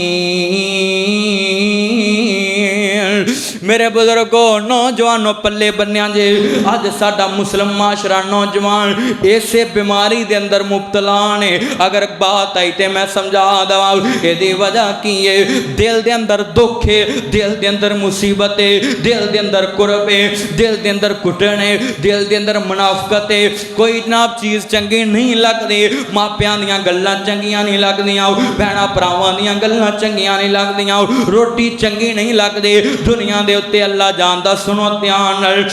मेरे बुजुर्गो नौजवानों पल्ले बन्निया जे अज साडा मुस्लिम माशरा नौजवान इसे बीमारी दे अंदर मुब्तला ने। अगर बात आई तो मैं समझा दवा यदी वजह की है, दिल दे अंदर दुख है, दिल दे अंदर मुसीबत है, दिल दे अंदर कुरब है, दिल दे अंदर कुटन है, दिल दे अंदर मुनाफकत है। कोई जनाब चीज़ चंगी नहीं लगती, मापियां दियां गल्लां चंगियां नहीं लगदियां, भैणा भरावां दियां गल्लां चंगियां नहीं लगदियां, रोटी चंगी नहीं लगती दुनिया दे उत्ते। अल्लाह जानदा सुनो ध्यान नाल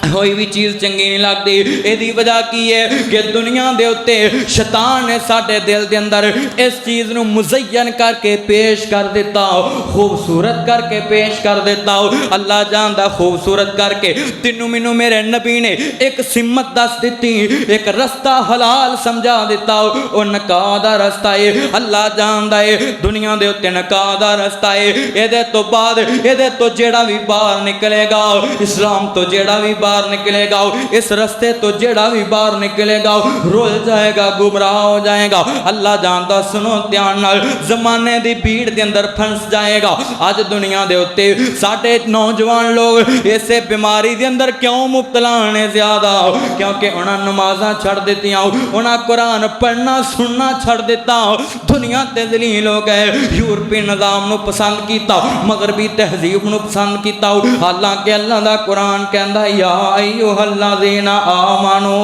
कोई भी चीज़ चंगी नहीं लगती। यदी वजह की है कि दुनिया के उत्ते शैतान ने साडे दिल के अंदर इस चीज़ को मुज़य्यन करके पेश कर दिता, खूबसूरत करके पेश कर दिता। अल्लाह जानदा खूबसूरत करके तेनू मैनू मेरे नबी ने एक सिमत दस दी, एक रस्ता हलाल समझा दिता, वो निकाह दा रस्ता है। अल्लाह जानदा है दुनिया के उत्ते निकाह दा रस्ता है। ये तो बाद ये तो जेड़ा भी बाहर निकलेगा इस्लाम तो जेड़ा भी बाहर बाहर निकलेगा, इस रस्ते तो जेड़ा भी बाहर निकलेगा रुल जाएगा, गुमराह हो जाएगा। अल्लाह जानदा, सुनो ध्यान नाल, जमाने दी भीड़ के अंदर फंस जाएगा। अज दुनिया दे उत्ते साडे नौजवान लोग इसे बीमारी के अंदर क्यों मुब्तला ने ज्यादा? क्योंकि उन्होंने नमाज़ां छड़ दित्तियां, उन्होंने कुरान पढ़ना सुनना छड़ दिता, दुनिया ते ज़लील हो गए। यूरोपी निज़ाम नूं पसंद कीता, मगरबी तहजीब नूं पसंद कीता। हालांकि अल्लाह दा कुरान कहंदा, या अय्युहल्लज़ीना आमनू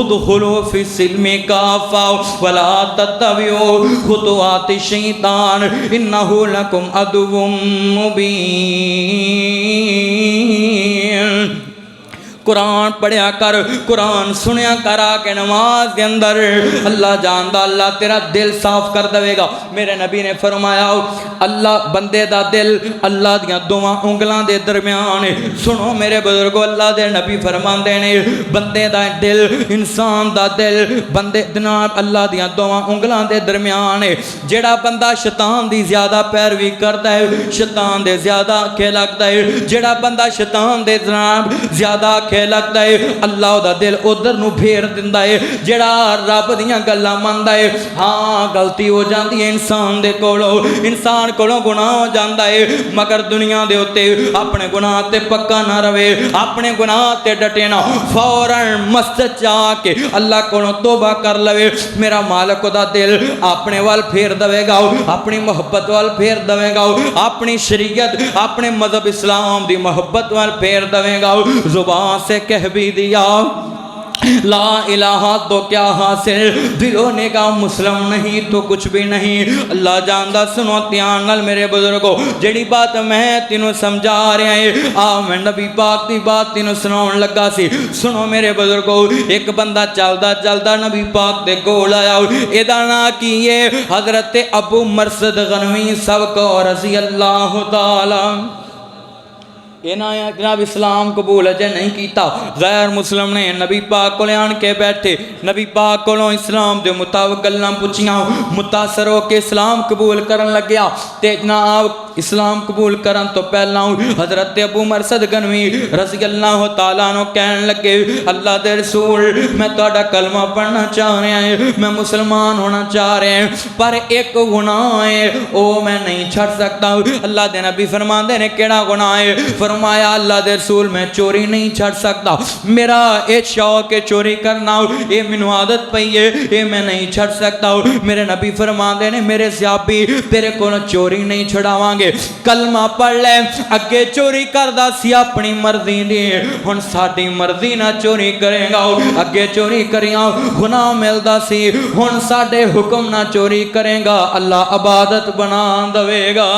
उदखुलू फिस्सिल्मि काफ़ा वला तत्तबिऊ खुतुवाति शैतान इन्नहु लकुम अदुव्वुम मुबीन। कुरान पढ़िया कर, कुरान सुनिया कर, आके नमाज के अंदर। अल्लाह जानदा, अल्लाह तेरा दिल साफ कर देगा। मेरे नबी ने फरमाया, अल्लाह बंदे दा दिल अल्लाह दियां दोवां उंगलां दे दरम्यान। सुनो मेरे बुजुर्गो, अल्लाह दे नबी फरमांदे ने बंदे दा दिल, इंसान दा दिल बंदे जनाब अल्लाह दियां दोवां उंगलां दे दरम्यान है। जेड़ा बंदा शैतान दी ज्यादा पैरवी करता है, शैतान दे ज्यादा आखे लगता है। जेड़ा बंदा शैतान दे जनाब ज्यादा लगता है, अल्लाह दा दिल उधर नूं फेर दिंदा है। जेड़ा रब दियां गल्लां मनदा है, हाँ गलती हो जाती है इंसान दे कोलों, इंसान कोलों गुनाह हो जाता है, मगर दुनिया दे उत्ते अपने गुनाह ते पक्का ना रवे, अपने गुनाह ते डटे ना, फौरन मस्जिद जाके अल्लाह कोलों तौबा कर लवे। मेरा मालिक दा दिल अपने वाल फेर देवेगा, अपनी मोहब्बत वाल फेर देवेगा, अपनी शरीयत अपने मजहब इस्लाम दी मोहब्बत वाल फेर देवेगा। जुबान से कह भी दिया ला इलाहा तो क्या हासिल, दिलों ने कहा मुस्लिम नहीं तो कुछ भी नहीं। अल्लाह जानदा, सुनो ध्यान नाल मेरे बुजुर्गो, जेड़ी बात मैं तेनों समझा रहा है, आ मैं नबी पाक की बात तेनों सुनाउण लगा सी। सुनो मेरे बुजुर्गो, एक बंदा चलदा चलदा नबी पाक दे कोल आया। एदा नाम की है हजरत अबू मरसद गनवी सबको रज़ी अल्लाह ताला। इन्हें जनाब इस्लाम कबूल अजे नहीं किया। गैर मुस्लिम ने नबी पाक को आन के बैठे, नबी पाक को इस्लाम के मुताबिक गल्लां पुछियां, मुतासर होकर इस्लाम कबूल करन लग्या। ते जनाब इस्लाम कबूल करन तो पहला हजरत अबू मरसद गनवी रज़ी अल्लाह तआला अन्हु कहन लगे, अल्लाह दे रसूल मैं तुहाडा कलमा पढ़ना चाह रहा है, मैं मुसलमान होना चाह रहा है, पर एक गुनाह है वो मैं नहीं छड़ सकता। अल्लाह दे नबी फरमांदे ने केड़ा गुनाह है? फरमाया अल्लाह दे रसूल मैं चोरी नहीं छड़ सकता, मेरा एक शौक है चोरी करना, ये मैनू आदत पई है, ये मैं नहीं छड़ सकता। मेरे नबी फरमांदे ने मेरे सहाबी तेरे को चोरी नहीं छुड़ावांगे, कलमा पढ़ ले। अगे चोरी करदा सी अपनी मर्जी दी, हुण साडी मर्जी ना चोरी करेगा। अगे चोरी करिया गुनाह मिलदा सी, हुण साडे हुक्म ना चोरी करेगा, अल्लाह इबादत बना देवेगा।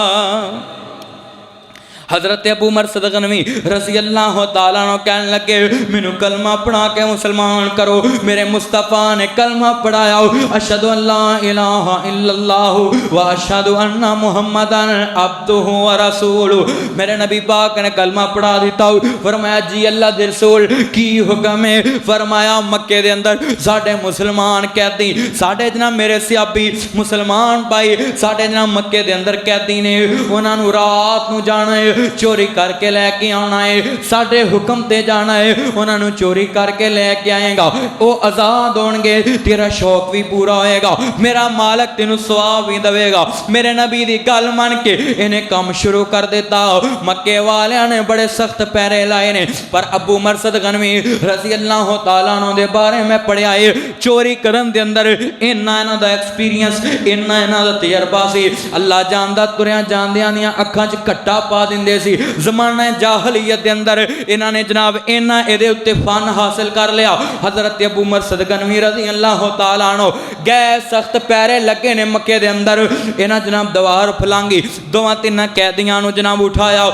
हजरत अबू मरसद गनवी रज़ी अल्लाह तआला अन्हु कहने लगे मैनू कलमा पढ़ा के मुसलमान करो। मेरे मुस्तफ़ा ने कलमा पढ़ाया, अशहदु अल्ला इलाहा इल्लल्लाह व अशहदु अन्ना मुहम्मदन अब्दुहु व रसूलुहु। मेरे नबी पाक ने कलमा पढ़ा दिता। फरमाया जी अल्लाह दे रसूल की हुक्म है? फरमाया मक्के दे अंदर साडे मुसलमान कैदी, साडे जनाब मेरे सियाबी मुसलमान भाई साडे जनाब मक्के दे अंदर कैदी ने, उन्हां नूं रात नूं जाना है, चोरी करके लैके आना है, साडे हुक्म ते जाना है, उन्होंने चोरी करके लैके आएगा, वो आजाद होंगे, तेरा शौक भी पूरा होएगा, मेरा मालिक तेनू सवाब भी देगा। मेरे नबी की गल मन के इन्हें काम शुरू कर दिता। मक्के वालियां ने बड़े सख्त पैरे लाए ने, पर अबू मरसद गनवी रज़ी अल्लाह तआला अन्हु दे बारे में पढ़िया है, चोरी करन दे अंदर इन्ना इन्हां दा एक्सपीरियंस, इन्ना इन्हां दा तजर्बा सी। अल्लाह जानदा तुरिया जांदियां दियां अखां च कट्टा पा दिंदे सी। जमाना जाहलियत के अंदर इन्होंने जनाब इन्ना इहदे उत्ते फन हासिल कर लिया। हजरत अबू मरसद गनवी रज़ी अल्लाह तआला अन्हु गए सख्त पैरे लगे ने मक्के दे अंदर, इन्हां जनाब दवार फलांगी दोवां तिन्नां कैदियां नूं जनाब उठाया,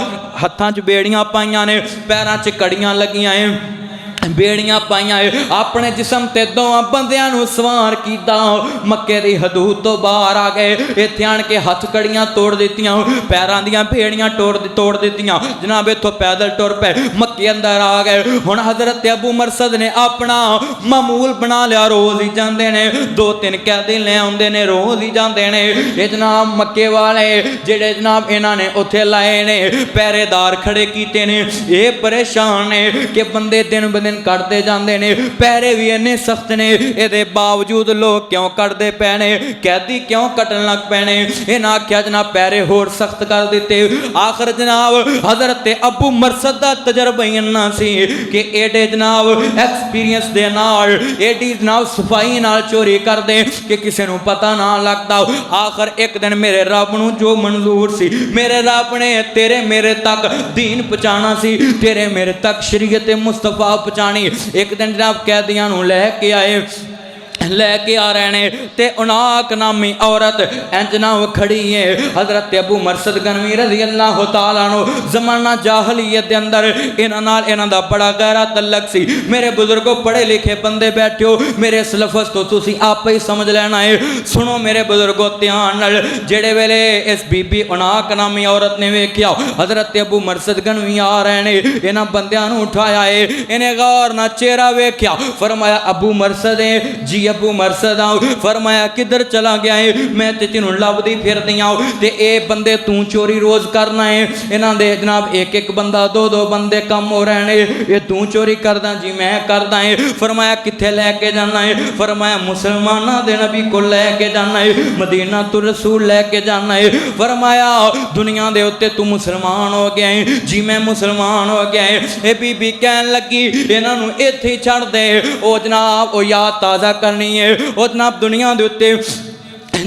हत्थां च बेड़ियां पाइयां ने, पैरां च कड़ियां लगियां हैं, बेड़ियां पाइया अपने जिसम ते दोवां बंदियां नूं सवार कीता मक्के दी हदूद तो बाहर आ गए इत्थे आण के हथ कड़ियां तोड़ दित्तियां पैरां दियां बेड़ियां तोड़ दित्तियां जनाब इत्थों पैदल टुर पे मक्के अंदर आ गए हुण हज़रत अबू मरसद ने अपना मामूल बना लिया रोज़ ही जांदे ने 2-3 कैदी ले आउंदे ने रोज़ ही जांदे ने ये जनाब मक्के वाले जेड़े जनाब इन्हां ने उत्थे लाए ने पहरेदार खड़े कीते ने ये परेशान ने कि बंदे दिन ब दिन कटते जाते ने पैरे भी इन्ने सख्त ने ये बावजूद लोग क्यों कटते पे ने कैदी क्यों कटन लग पैने इन्हें आख्या जनाब पैरे होर सख्त कर दिते आखिर जनाब हज़रत अबू मरसद का तजर्बा इन्ना सी कि एडे जनाब एक्सपीरियंस दे नाल एडी जनाब सफाई नाल चोरी कर दे कि किसी को पता ना लगता आखिर एक दिन मेरे रब नूं जो मंजूर सी मेरे रब ने तेरे मेरे तक दीन पहुँचाना सी तेरे मेरे तक शरीयत मुस्तफा पहुँचानी एक दिन जनाब कैदियां नूं लैके आए लैके आ रहे ने ते उनाक नामी औरत इंज ना खड़ी है हज़रत अबू मरसद गनवी रज़ी अल्लाह तआला अन्हु ज़माना जाहलियत दे अंदर इन्हां दा बड़ा गहरा तल्लक सी मेरे बुजुर्गों पढ़े लिखे बंदे बैठो मेरे इस लफज तो तुसी आप ही समझ लेना है सुनो मेरे बुजुर्गों ध्यान नाल जेड़े वेले इस बीबी उनाक नामी औरत ने वेख्या हज़रत अबू मरसद गनवी आ रहे ने इन्हां बंदियां नूं उठाया है इन्हें गौर ना चेहरा वेख्या फरमाया अबू मरसद जी अबू मरसद आओ फरमाया किधर चला गया है मैं ते तेनू लभदी फिरदी आऊँ ते ए बंदे तू चोरी रोज करना है इन्हां दे जनाब एक एक बंदा 2-2 बंदे कम हो रहे ने ये तू चोरी करदा जी मैं करदा है फरमाया कित्थे लैके जाना है फरमाया मुसलमाना दे नबी को लैके जाना है मदीना तु रसूल लैके जाना है फरमाया दुनिया दे उत्ते तू मुसलमान हो गया है जी मैं मुसलमान हो गया है ए बीबी कहन लगी इन्हां नू इत्थे छड़ दे ओ जनाब ओ याद ताज़ा करनी है ओ जनाब दुनिया दे उत्ते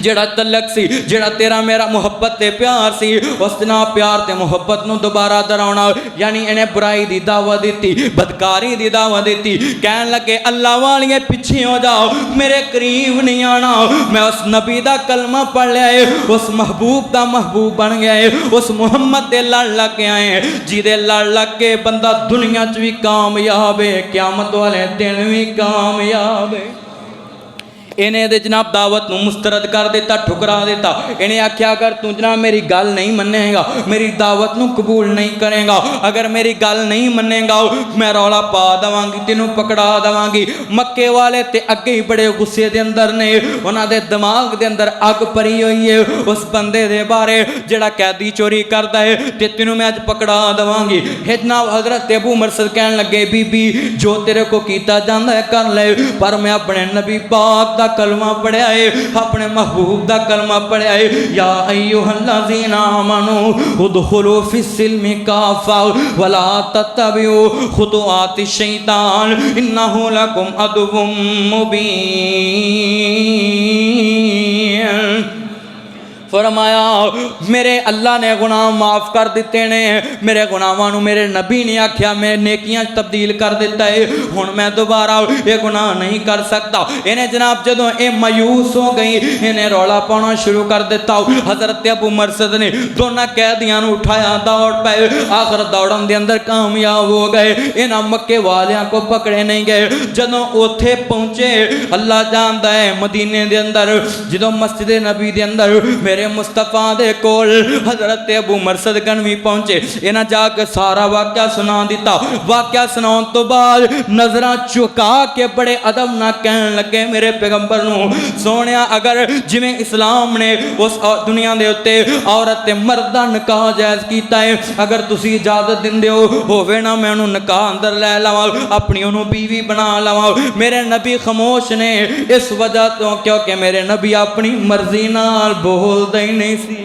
जेड़ा तलक सी जेड़ा तेरा मेरा मुहब्बत ते प्यार सी उस जनाब प्यार ते मुहब्बत नूं दोबारा दराउणा यानी इन्हें बुराई दी दावत दी बदकारी दी दावत दी कहन लगे अल्लाह वालिए पीछे हो जाओ मेरे करीब नहीं आना मैं उस नबी दा कलमा पढ़ लिया है उस महबूब दा महबूब बन गया है उस मुहम्मद दे लड़ लग गया है जिदे लड़ लग के बंदा दुनिया च भी कामयाब है क़यामत वाले दिन भी कामयाब है इन्हें दे जनाब दावत नूं मुस्तरद कर दिता ठुकरा दिता इन्हें आख्या अगर तू जनाब मेरी गल नहीं मनेगा मेरी दावत नूं कबूल नहीं करेगा अगर मेरी गल नहीं मनेगा मैं रौला पा देवांगी तेनों पकड़ा देवांगी मक्के वाले ते अगे ही बड़े गुस्से दे अंदर ने उन्हां दे दिमाग दे अंदर अग भरी हुई है उस बंदे दे बारे जेड़ा कैदी चोरी करदा है ते तेनों मैं अज पकड़ा देवांगी जनाब हज़रत अबू मरसद कहन लगे बीबी जो तेरे को कीता जांदा है कर ले पर मैं अपने नबी पाक दा कलमा पढ़िया है अपने महबूब दा कलमा पढ़िया है या अय्युहल्लज़ीना आमनू उदखुलू फिस्सिल्मि काफ़ा वला तत्तबिउ खुतुआति शैतान इन्नहु लकुम अदुव्वुम मुबीन फरमाया मेरे अल्लाह ने गुनाह माफ़ कर दिते ने मेरे गुनाहों मेरे नबी ने आख्या मैं नेकियां तब्दील कर दिता है हुण मैं दोबारा ये गुनाह नहीं कर सकता इन्हें जनाब जदों ये मायूस हो गई इन्हें रौला पाना शुरू कर दिता हज़रत अबू मरसद ने दोनों कैदियां नूं उठाया दौड़ पे आखिर दौड़न दे अंदर कामयाब हो गए इन्हां मक्के वालियां को पकड़े नहीं गए जदों उत्थे पहुँचे अल्लाह जानदा है मदीने दे अंदर जदों मस्जिद नबी दे अंदर मेरे मुस्तफा दे कोल हज़रत अबू मरसद गनवी पहुंचे इन्हें जाके सारा वाक्या सुना दिता वाक्या सुनाउण तो बाद नजरां चुका के बड़े अदब ना कहन लगे मेरे पैगंबर नूं सोहणिया अगर जिवें इस्लाम ने उस दुनिया दे उत्ते औरत ते मर्द दा निकाह जायज़ कीता है अगर तुसी इजाजत दिंदे हो होवे ना मैं उन्होंने निकाह अंदर लै लवां अपनी उन्होंने बीवी बना लवां मेरे नबी खामोश ने इस वजह तो क्योंकि मेरे नबी अपनी मर्जी नाल बोल नहीं सी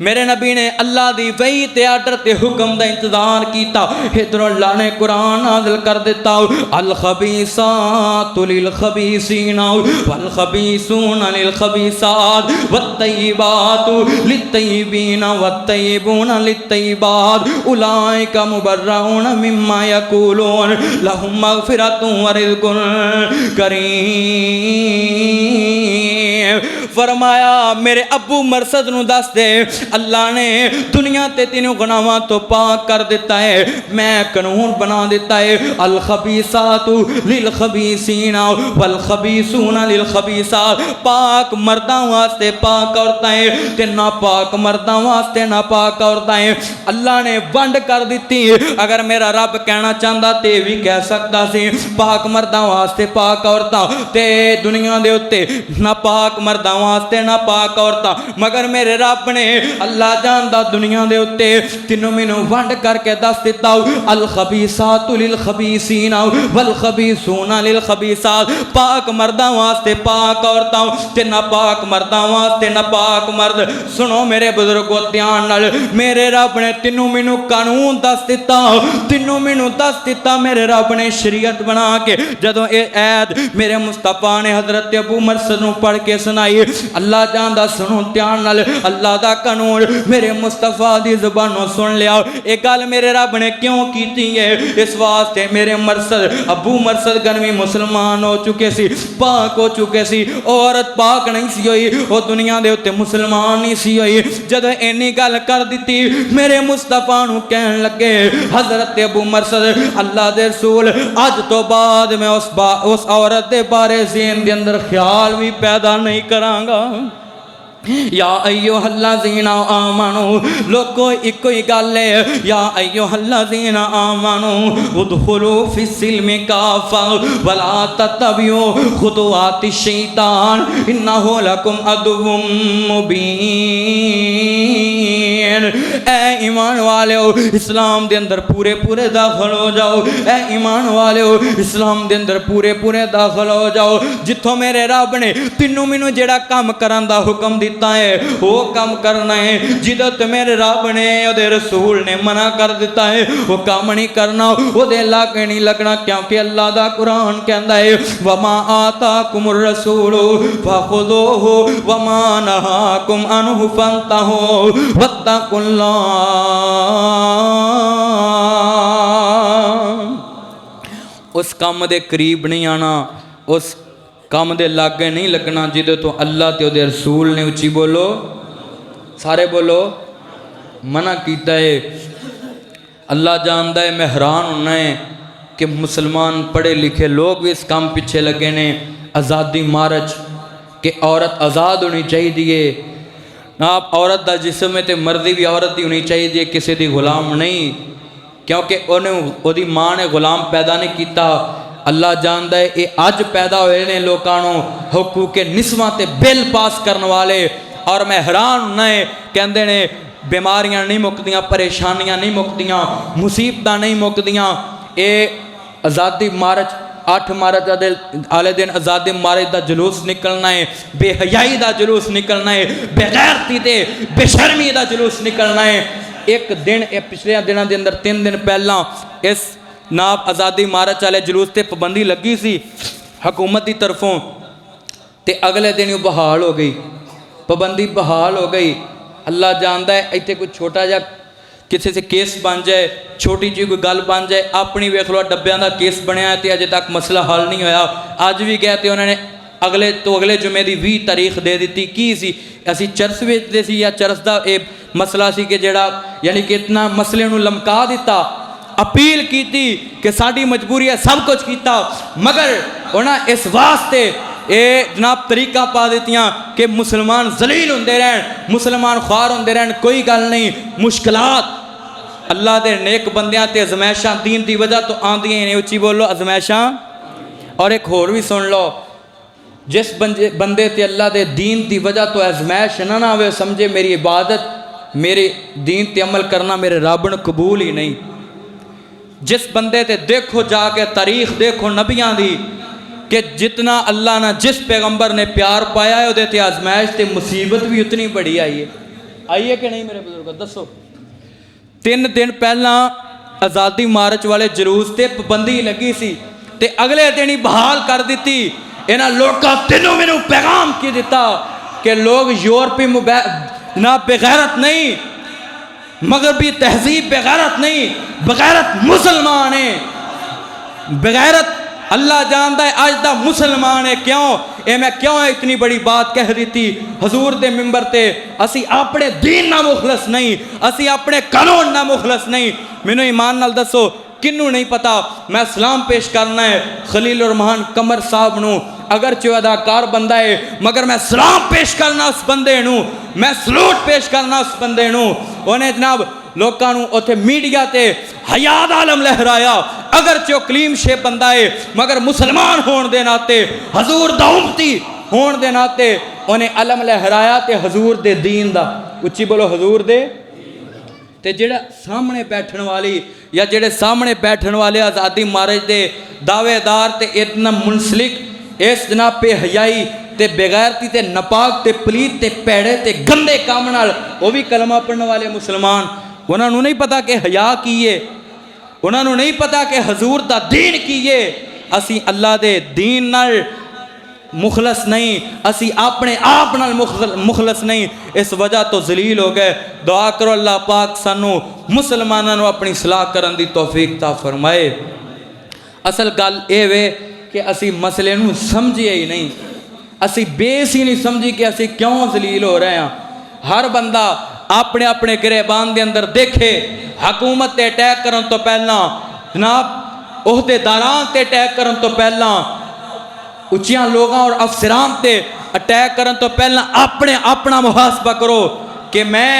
मेरे नबी ने अल्लाह दी वही ते आर्डर ते हुक्म दा इंतजार कीता इधरों अल्लाह ने कुरान नाज़िल कर दिता अल खबीसातु लिल खबीसीना वल खबीसूना लिल खबीसात वत तय्यिबातु लित तय्यिबीना वत तय्यिबूना लित तय्यिबात उलाइका मुबर्रऊना मिम्मा यकूलून लहुम मगफिरतुन व रिज़्कुन करीम फरमाया मेरे अबू मरसद नूं दस दे अल्लाह ने दुनिया ते तीनों गुनाहां तो पाक कर दिता है। मैं कानून बना दिता है अल खबीसातु लिल खबीसीना वल खबीसूना लिल खबीसात। पाक मर्दां वास्ते पाक औरतां है ते नापाक मर्दां वास्ते नापाक औरतां है। अल्लाह ने वंड कर दी। अगर मेरा रब कहना चाहता तो भी कह सकता सी पाक मर्दां वास्ते पाक औरतां ते दुनिया दे उत्ते नापाक मर्दां वास्ते नापाक औरतां। मगर मेरे रब ने अल्लाह जानदा दुनिया दे उत्ते तीनों मैनू वंड करके दस दिता अल खबीसातु लिल खबीसीना वल खबीसूना लिल खबीसात। पाक मर्दां वास्ते पाक औरतां ते नापाक मर्दां वास्ते नापाक मर्द। सुनो मेरे बुजुर्गो ध्यान नाल मेरे रब ने तीनों मैनू कानून दस दिता तीनों मैनू दस दिता। मेरे रब ने शरीयत बना के जदों ये ऐद मेरे मुस्तफा ने हजरत अबू मरसद नूं पढ़ के सुनाई अल्लाह जानदा सुनो ध्यान नाल अल्लाह दा कानून मेरे मुस्तफा दी ज़ुबानों सुन लिया। ये गल मेरे रब ने क्यों की है इस वास्ते मेरे मरसद अबू मरसद गनवी मुसलमान हो चुके सी पाक हो चुके सी। औरत पाक नहीं सी होई वो दुनिया दे उत्ते मुसलमान नहीं सी होई। जदों इन्नी गल कर दी मेरे मुस्तफा नूं कहन लगे हजरत अबू मरसद अल्लाह दे रसूल अज तो बाद मैं उस औरत दे बारे ज़हन दे अंदर ख्याल भी पैदा नहीं करांगा। या अय्युहल्लज़ीना आमनू लोगो इको ही गल है या अय्युहल्लज़ीना आमनू उदखुलू फिस्सिल्मि काफ़ा वला तत्तबिऊ खुतुवाति शैतान इन्नहु लकुम अदुव्वुम मुबीन। ए ईमान वालेओ इस्लाम दे अंदर पूरे पूरे दाखिल हो जाओ। ए ईमान वालेओ इस्लाम दे अंदर पूरे पूरे दाखिल हो जाओ। जिथों मेरे रब ने तीनों मैनू जेड़ा काम करन दा हुक्म दिता है वो काम करना है। जिदों ते मेरे रब ने ओदे रसूल ने मना कर दिता है वो काम नहीं करना ओदे लागे नहीं लगना। क्योंकि अल्लाह दा कुरान कहंदा है वमा आताकुमुर रसूलु फखुदूहु वमा नहाकुम अन्हु फंतहू वत्तकुल्लाह। उस काम दे करीब नहीं आना उस काम दे लागे नहीं लगना जिदे तो अल्लाह ते उहदे रसूल ने उच्ची बोलो सारे बोलो मना कीता है। अल्लाह जानदा है मैं हैरान होना है कि मुसलमान पढ़े लिखे लोग भी इस काम पीछे लगे ने आज़ादी मार्च कि औरत आज़ाद होनी चाहिए। आप औरत का जिस्म है तो मर्दी भी औरत ही होनी चाहिए किसी की गुलाम नहीं। क्योंकि उन्हें ओदी माँ ने गुलाम पैदा नहीं किया। अल्लाह जानदा है ये अज पैदा हुए ने लोगों हुकूके निस्वां ते बिल पास करने वाले। और मैं हैरान होना है कहते ने बीमारियां नहीं मुकदियाँ परेशानियां नहीं मुकदियाँ मुसीबत नहीं मुकदियाँ। ये आज़ादी मार्च 8 मार्च आले दिन आज़ादी मार्च का जुलूस निकलना है बेहयाई का जुलूस निकलना है बेगैरती ते बेशर्मी का जुलूस निकलना है। एक दिन पिछले दिनों के अंदर 3 दिन पहला इस नाब आज़ादी मार्च वाले जुलूस ते पाबंदी लगी सी हुकूमत की तरफों ते अगले दिन ही बहाल हो गई पाबंदी बहाल हो गई। अल्लाह जानता है इतने कोई छोटा जा किसी से केस बन जाए छोटी जी कोई गल बन जाए अपनी वेख लो डब्बियां का केस बनया तो अजे तक मसला हल नहीं होया। अज भी गए तो उन्होंने अगले जुमे की 20 तारीख दे दी की सी असी चरस वेचते सी या चरस का ये मसला सी कि जेड़ा यानी कि इतना मसले नूं लमका दिता अपील की कि साड़ी मजबूरी है सब कुछ किया मगर उन्हें इस वास्ते ये जनाब तरीका पा दित्तियां कि मुसलमान जलील होंदे रहन मुसलमान ख्वार होंदे रहन। कोई गल नहीं मुश्किलात अल्लाह के नेक बंदियां ते अजमैशां दीन की वजह तो आंदियां ने उच्ची बोलो अजमैशां। और एक होर भी सुन लो जिस बंदे ते अल्लाह के दीन की वजह तो अजमैश ना आवे समझे मेरी इबादत मेरे दीन ते अमल करना मेरे रब ने कबूल ही नहीं। जिस बंदे ते देखो जाके तारीख देखो नबियां दी कि जितना अल्लाह ने जिस पैगंबर ने प्यार पाया है उहदे ते आजमाइश ते मुसीबत भी उतनी बड़ी आई है कि नहीं मेरे बुजुर्ग दसो। 3 दिन पहला आज़ादी मार्च वाले जुलूस ते पाबंदी लगी सी ते अगले दिन ही बहाल कर दी। इन्हां लोगों तीनों मैनू पैगाम की दिता कि लोग यूरोपी ना बेगैरत नहीं मगरबी तहजीब बेगैरत नहीं बेगैरत मुसलमान है। बेगैरत अल्लाह जानता है अज दा मुसलमान है क्यों ये मैं क्यों इतनी बड़ी बात कह दी थी हजूर दे मिंबर ते असी अपने दीन ना मुखलस नहीं, असी अपने कानून ना मुखलस नहीं। मैनू ईमान नाल दसो किन्नू नहीं पता। मैं सलाम पेश करना है खलील रहमान कमर साहब नू, अगर चो अदाकार बंदा है मगर मैं सलाम पेश करना उस बंदे नू, मैं सलूट पेश करना उस बंदे नू। उन्हें जनाब लोगों नू उत्थे मीडिया ते हयात आलम लहराया, अगर चो कलीम शेप बंदा है मगर मुसलमान होने दे नाते हजूर दा उम्मती होने दे नाते उन्हें अलम लहराया ते हजूर दे दीन दा, उच्ची बोलो हजूर दे। ते जेड़ा सामने बैठन वाली या जेड़े सामने बैठन वाले आज़ादी मार्च दे दावेदार ते इतना मुंसलिक इस जनाब पे हयाई ते बेगैरती ते नपाक ते पलीत ते पैड़े ते गंदे काम नाल वो भी कलमा पढ़ने वाले मुसलमान, उन्होंने नहीं पता कि हया की है, उन्होंने नहीं पता कि हजूर दा दीन की है। असी अल्लाह दे दीन नाल मुखलस नहीं, असी अपने आप नाल मुखलस नहीं, इस वजह तो जलील हो गए। दुआ करो अल्लाह पाक सानू मुसलमानों को अपनी सलाह करन दी तौफीक ता फरमाए। असल गल ये वे कि असी मसले नू समझिए ही नहीं, असी बेस ही नहीं समझी कि असी क्यों जलील हो रहे हैं। हर बंदा अपने अपने गिरेबान के अंदर देखे हकूमत ते अटैक करन तो पहला, जनाब ओहदेदारां ते अटैक करन तो पहला, उच्चियां लोगों और अफसरान ते अटैक करन तो पहला अपने अपना मुहासबा करो कि मैं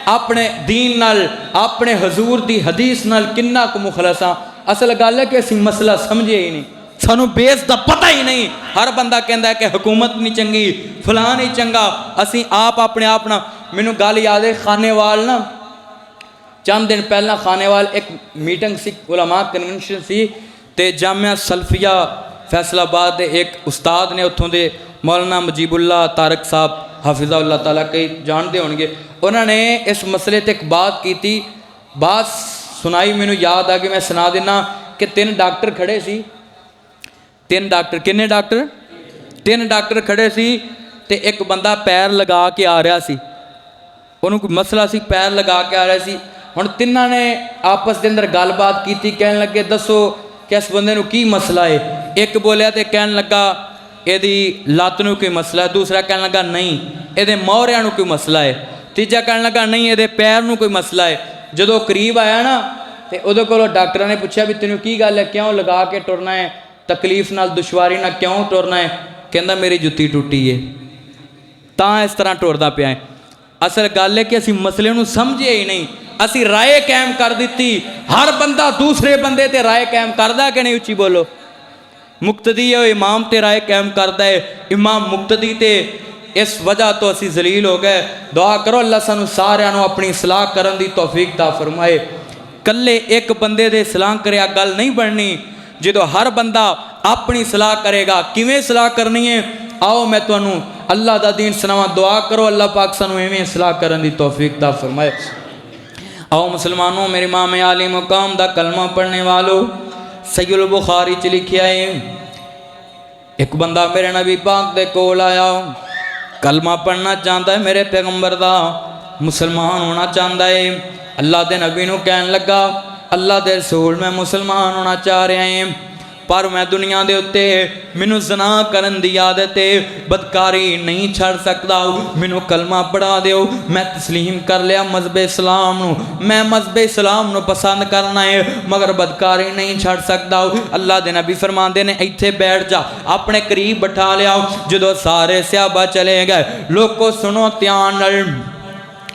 अपने दीन नाल अपने हजूर दी हदीस नाल किन्ना को मुखलस हाँ। असल गल है कि असी मसला समझे ही नहीं, सानू बेस दा पता ही नहीं। हर बंदा कहता है कि हुकूमत नहीं चंगी, फलां नहीं चंगा, असी आप अपने आप ना। मैनू गल याद है खानेवाल ना चंद दिन पहला खानेवाल एक मीटिंग सी, उलमा कन्वेंशन सी, ते जामिया सल्फिया फैसलाबाद दे एक उस्ताद ने उत्थों दे मौलाना मजीबुल्ला तारक साहब हाफिज़ाहुल्लाह ताला कई जानते होंगे, उन्होंने इस मसले ते एक बात की थी, बात सुनाई मैनू याद आ गई, मैं सुना देना कि 3 डॉक्टर खड़े सी, 3 डॉक्टर, किन्ने डॉक्टर, 3 डॉक्टर खड़े सी, ते एक बंदा पैर लगा के आ रहा सी, उन्होंने कोई मसला सी, पैर लगा के आ रहा सी। हुण तिन्हां ने आपस के अंदर गलबात की, कहने लगे दसो कि इस बंदे नूं की मसला है। एक बोलिया तो कहन लगा यदी लत्त नूं कोई मसला है, दूसरा कहन लगा नहीं ये मोहरियां नूं कोई मसला है, तीजा कहन लगा नहीं ये पैर नूं कोई मसला है। जो करीब आया ना तो उहदे कोलों डॉक्टर ने पूछा भी तेनों की गल है, क्यों लगा के टुरना है, तकलीफ नाल दुश्वारी नाल क्यों टुरना है? कहंदा मेरी जुत्ती टुटी है तां इस तरह टुरदा पिया है। असल गल है कि असी मसले नूं समझे ही नहीं, असी राय कायम कर दी। हर बंदा दूसरे बंदे ते राय कायम करदा कि नहीं? उच्ची बोलो। मुक्तदी है इमाम ते राय कायम करता है, इमाम मुक्तदी ते। इस वजह तो असी जलील हो गए। दुआ करो अल्लाह सानू सारिਆਂ ਨੂੰ अपनी सलाह करन दी तौफीक ता फरमाए। कल्ले एक बंदे दे सलाह करिया गल नहीं बननी, जो हर बंदा अपनी सलाह करेगा। किवें सलाह करनी है आओ मैं तुहानू अल्लाह दा दीन सुनावां। दुआ करो अल्लाह पाक सानू इवें सलाह करन दी तौफीक ता फरमाए। आओ मुसलमानों, मेरे इमाम आली मुकाम दा कलमा पढ़ने वालों, सहीहुल बुखारी च लिखिया है, एक बंदा मेरे नबी पाक दे कोल आया, कलमा पढ़ना चाहता है, मेरे पैगंबर दा मुसलमान होना चाहता है। अल्लाह दे नबी नूं कहन लगा, अल्लाह दे रसूल मैं मुसलमान होना चाह रहा है, पर मैं दुनिया दे उत्ते मैनू ज़ना करन दी आदत है, बदकारी नहीं छड़ सकता, मैनू कलमा पढ़ा दिओ। मैं तस्लीम कर लिया मजहब इस्लाम नू, मैं मजहब इस्लाम नू पसंद करना है, मगर बदकारी नहीं छड़ सकता। अल्लाह दे नबी फरमाते ने इत्थे बैठ जा, अपने करीब बैठा लिया। जो सारे सहाबा चले गए, लोगों सुनो ध्यान नाल,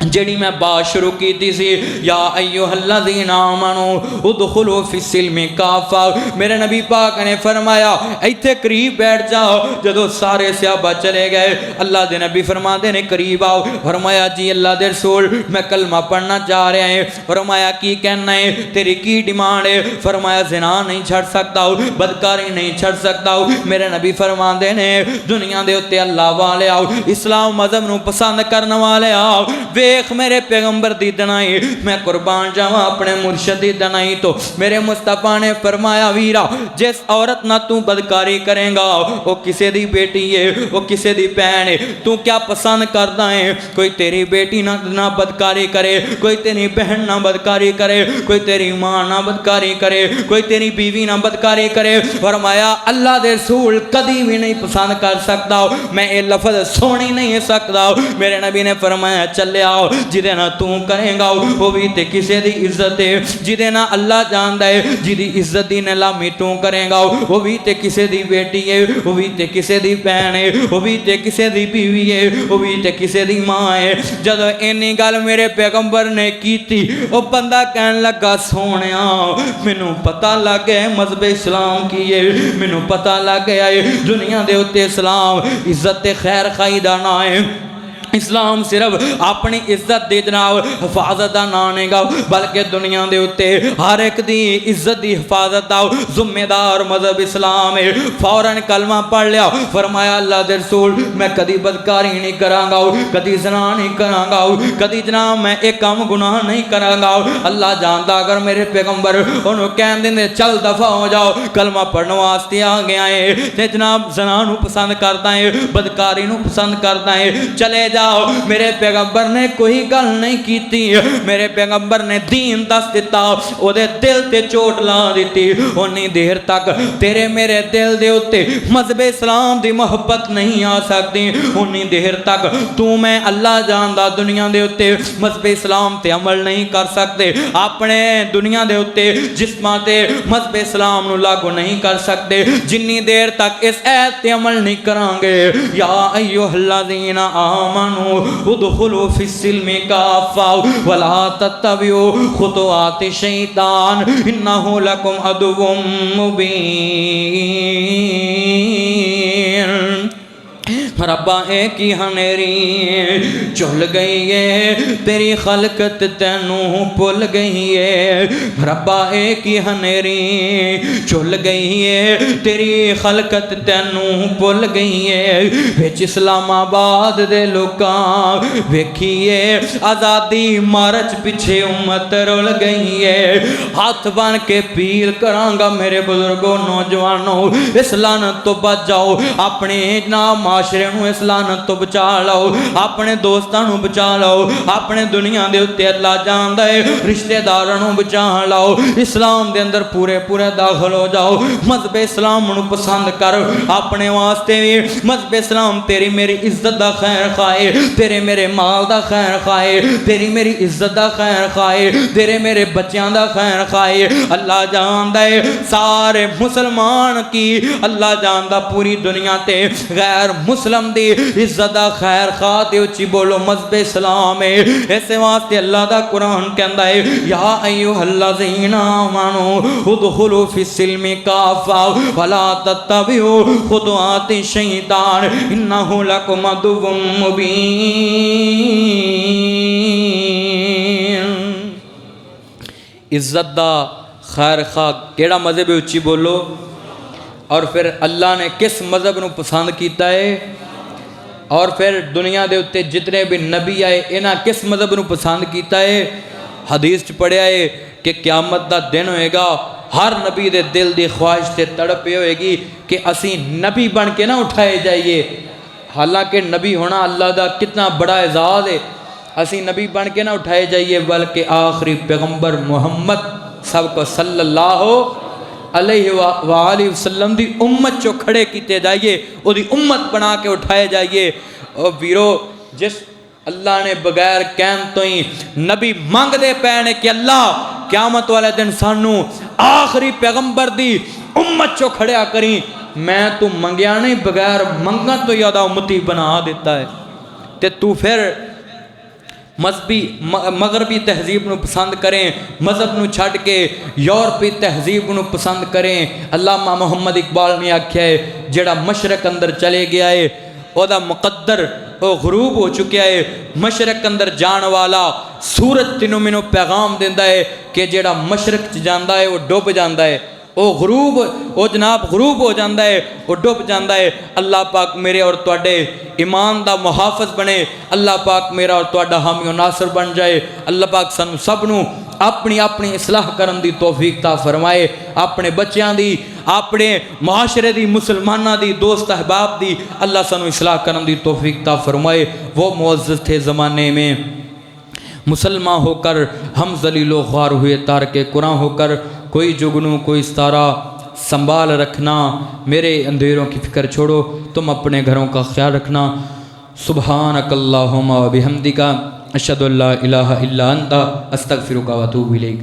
जिहड़ी मैं बात शुरू की सी, या अय्युहल्लज़ीना आमनू उदखुलू फिस्सिल्मि काफ़ा। मेरे नबी पाक ने फरमाया इत्थे करीब बैठ जाओ। जो सारे सहाबा चले गए, अल्लाह दे नबी फरमाते ने करीब आओ। फरमाया जी अल्लाह दे रसूल मैं कलमा पढ़ना चाह रहा है। फरमाया की कहना है, तेरी की डिमांड है? फरमाया ज़िना नहीं छड़ सकता, बदकारी नहीं छड़ सकता। मेरे नबी फरमाते ने दुनिया दे उत्ते अल्लाह वाले आओ, इस्लाम मज़हब नू पसंद करने वाले आओ, वे वेख मेरे पैगंबर दी दनाई, मैं कुर्बान जावा अपने मुर्शद दी दनाई तो। मेरे मुस्तफा ने फरमाया वीरा जिस औरत ना तू बदकारी करेगा वो किसी दी बेटी है, वो किसी दी भैन है। तू क्या पसंद करता है? कोई तेरी बेटी ना बदकारी करे, कोई तेरी बहन ना बदकारी करे, कोई तेरी माँ ना बदकारी करे, कोई तेरी बीवी ना बदकारी करे। फरमाया अल्लाह दे रसूल कदी भी नहीं पसंद कर सकता, मैं ये लफज सुन ही नहीं सकता। मेरे नबी ने फरमाया चले आओ जिदे ना तू करेगा वो भी ते किसी दी इज्जत है, जिदे ना अल्लाह जानता है, जिदी इज्जत दी नीलामी तू करेगा वो भी ते किसी दी बेटी है, वो भी ते किसी दी भैन है, वो भी ते किसी दी बीवी है, वो भी ते किसी दी माँ है। जदों इन्नी गल मेरे पैगंबर ने की वो बंदा कहन लगा सोने मैनू पता लग गया मजहब इस्लाम की है, मैनू पता लग गया है दुनिया दे उत्ते इस्लाम इज्जत खैर खाई दा ना है। इस्लाम सिर्फ अपनी इज्जत दे जनाब हिफाजत का ना नहीं गा, बल्कि दुनिया के उत्ते हर एक दी इज्जत की हिफाजत का जिम्मेदार मजहब इस्लाम है। फौरन कलमा पढ़ लिया, फरमाया अल्लाह दे रसूल मैं कदी बदकारी नहीं करांगा, कदी जना नहीं करांगा, कदी जनाब मैं एक काम गुनाह नहीं करांगा। अल्लाह जानता अगर मेरे पैगंबर उन्होंने कह देंगे चल दफा हो जाओ, कलमा पढ़ने वास्ते आ गया है ते जनाब जना नूं पसंद करता है, बदकारी नूं पसंद करता है, चले जा। मेरे पैगंबर ने कोई गल नहीं की, मेरे पैगंबर ने दीन दस दिता, ओदे दिल ते चोट ला दी। उन्नी देर तक तेरे मेरे दिल दे उत्ते मजहब इस्लाम दी मोहब्बत नहीं आ सकती, उन्नी देर तक तू मैं अल्लाह जानदा दुनिया दे उत्ते मजहब इस्लाम ते अमल नहीं कर सकते, अपने दुनिया दे उत्ते जिस्मां ते मजहब इस्लाम नूं लागू नहीं कर सकते जिन्नी देर तक इस ऐत ते अमल नहीं करांगे। या अय्युहल्लज़ीना आमनू उदखुलू फिस्सिल्मि काफ़ा वला तत्तबिउ खुतुवाति शैतान इन्नहु लकुम अदुव्वुम मुबीन। रब्बा एक ही हनेरी चुल गई है, तेरी खलकत तेनू भुल गई है। रब्बा एक ही हनेरी चुल गई है, तेरी खलकत तेनू भुल गई है। विच इस्लामाबाद दे लोकां वेखिए आज़ादी मार्च पिछे उम्मत रुल गई है। हाथ बन के अपील करांगा मेरे बुजुर्गों नौजवानों इस लानत तो बच जाओ, अपने ना माशरे इस लानत तो बचा लो, अपने दोस्तों को बचा लो, अपने दुनिया के उत्ते अल्लाह जानदा है रिश्तेदारों को बचा लो। इस्लाम के अंदर पूरे पूरे दाखिल हो जाओ, मजहब इस्लाम को पसंद कर अपने वास्ते भी। मजहब इस्लाम तेरी मेरी इज्जत का खैर खाए, तेरे मेरे माल का खैर खाए, तेरी मेरी इज्जत का खैर खाए, तेरे मेरे बच्चों का खैर खाए। अल्लाह जानदा है सारे मुसलमान की, अल्लाह जानदा पूरी दुनिया ते गैर मुस्लिम दी इज्जत दा खैर खा ते उच्ची बोलो मजहब इस्लाम है। इस वास्ते अल्लाह दा कुरान कहंदा है या अय्युहल्लज़ीना आमनू उदखुलू फिस्सिल्मि काफ़ा वला तत्तबिउ खुतुवाति शैतान इन्नहु लकुम अदुव्वुम मुबीन। इज्जत दा खैर खा केड़ा मजहब है उच्ची बोलो। और फिर अल्लाह ने किस मजहब को पसंद किया है, और फिर दुनिया के उत्ते जितने भी नबी आए इन्हें किस मजहब को पसंद किया है। हदीस च पढ़िया है कि क़यामत का दिन होएगा, हर नबी के दिल की ख्वाहिश से तड़प होएगी कि असी नबी बन के ना उठाए जाइए। हालांकि नबी होना अल्लाह का कितना बड़ा एजाज़ है, असी नबी बन के ना उठाए जाइए, बल्कि आखिरी पैगंबर मुहम्मद सबको सल्लल्लाहु अलैहि वसल्लम दी उम्मत चो खड़े किए जाइए, उदी उम्मत बना के उठाए जाइए। और वीरो जिस अल्लाह ने बगैर कहन तो ही नबी मंगते पे ने कि अल्लाह क़यामत वाले दिन सानू आखिरी पैगंबर दी उम्मत चो खड़िया करी, मैं तू मंगया नहीं बगैर मंगन तो ज़्यादा उम्मती बना देता है। ते तू फिर मजहबी मगरबी तहजीब को पसंद करें, मजहब को छड़ के यूरोपी तहजीब को पसंद करें। अल्लामा मुहम्मद इकबाल ने आख्या है जेड़ा मशरक अंदर चले गया है वह मुकद्दर वो गरूब हो चुका है। मशरक अंदर जान वाला सूरज तीनों मैनू पैगाम देता है कि जेड़ा मशरक च जाता है वो डुब जाता है, वो गरूब वो जनाब गरूब हो जाता है, वो डुब जाता है। अल्लाह पाक मेरे और तुहाडे ईमान दा मुहाफिज बने, अल्लाह पाक मेरा और तुहाडा हामी और नासर बन जाए। अल्लाह पाक सानू सब नू अपनी अपनी इसलाह करन दी तौफीक ता फरमाए, अपने बच्चों दी, अपने मुआशरे दी, मुसलमाना दी, दोस्त अहबाब दी अल्लाह सानू इसलाह करन दी तौफीक ता फरमाए। वो मुअज़्ज़ज़ थे ज़माने में मुसलमान होकर हम ज़लीलो ख्वार हुए, तार के कुरान होकर कोई जुगनू कोई सितारा संभाल रखना। मेरे अंधेरों की फ़िक्र छोड़ो, तुम अपने घरों का ख्याल रखना। सुब्हानकल्लाहुम्मा व बिहम्दिका अशहदु अल्ला इलाहा इल्ला अंता अस्तगफिरुका व अतूबु इलैक।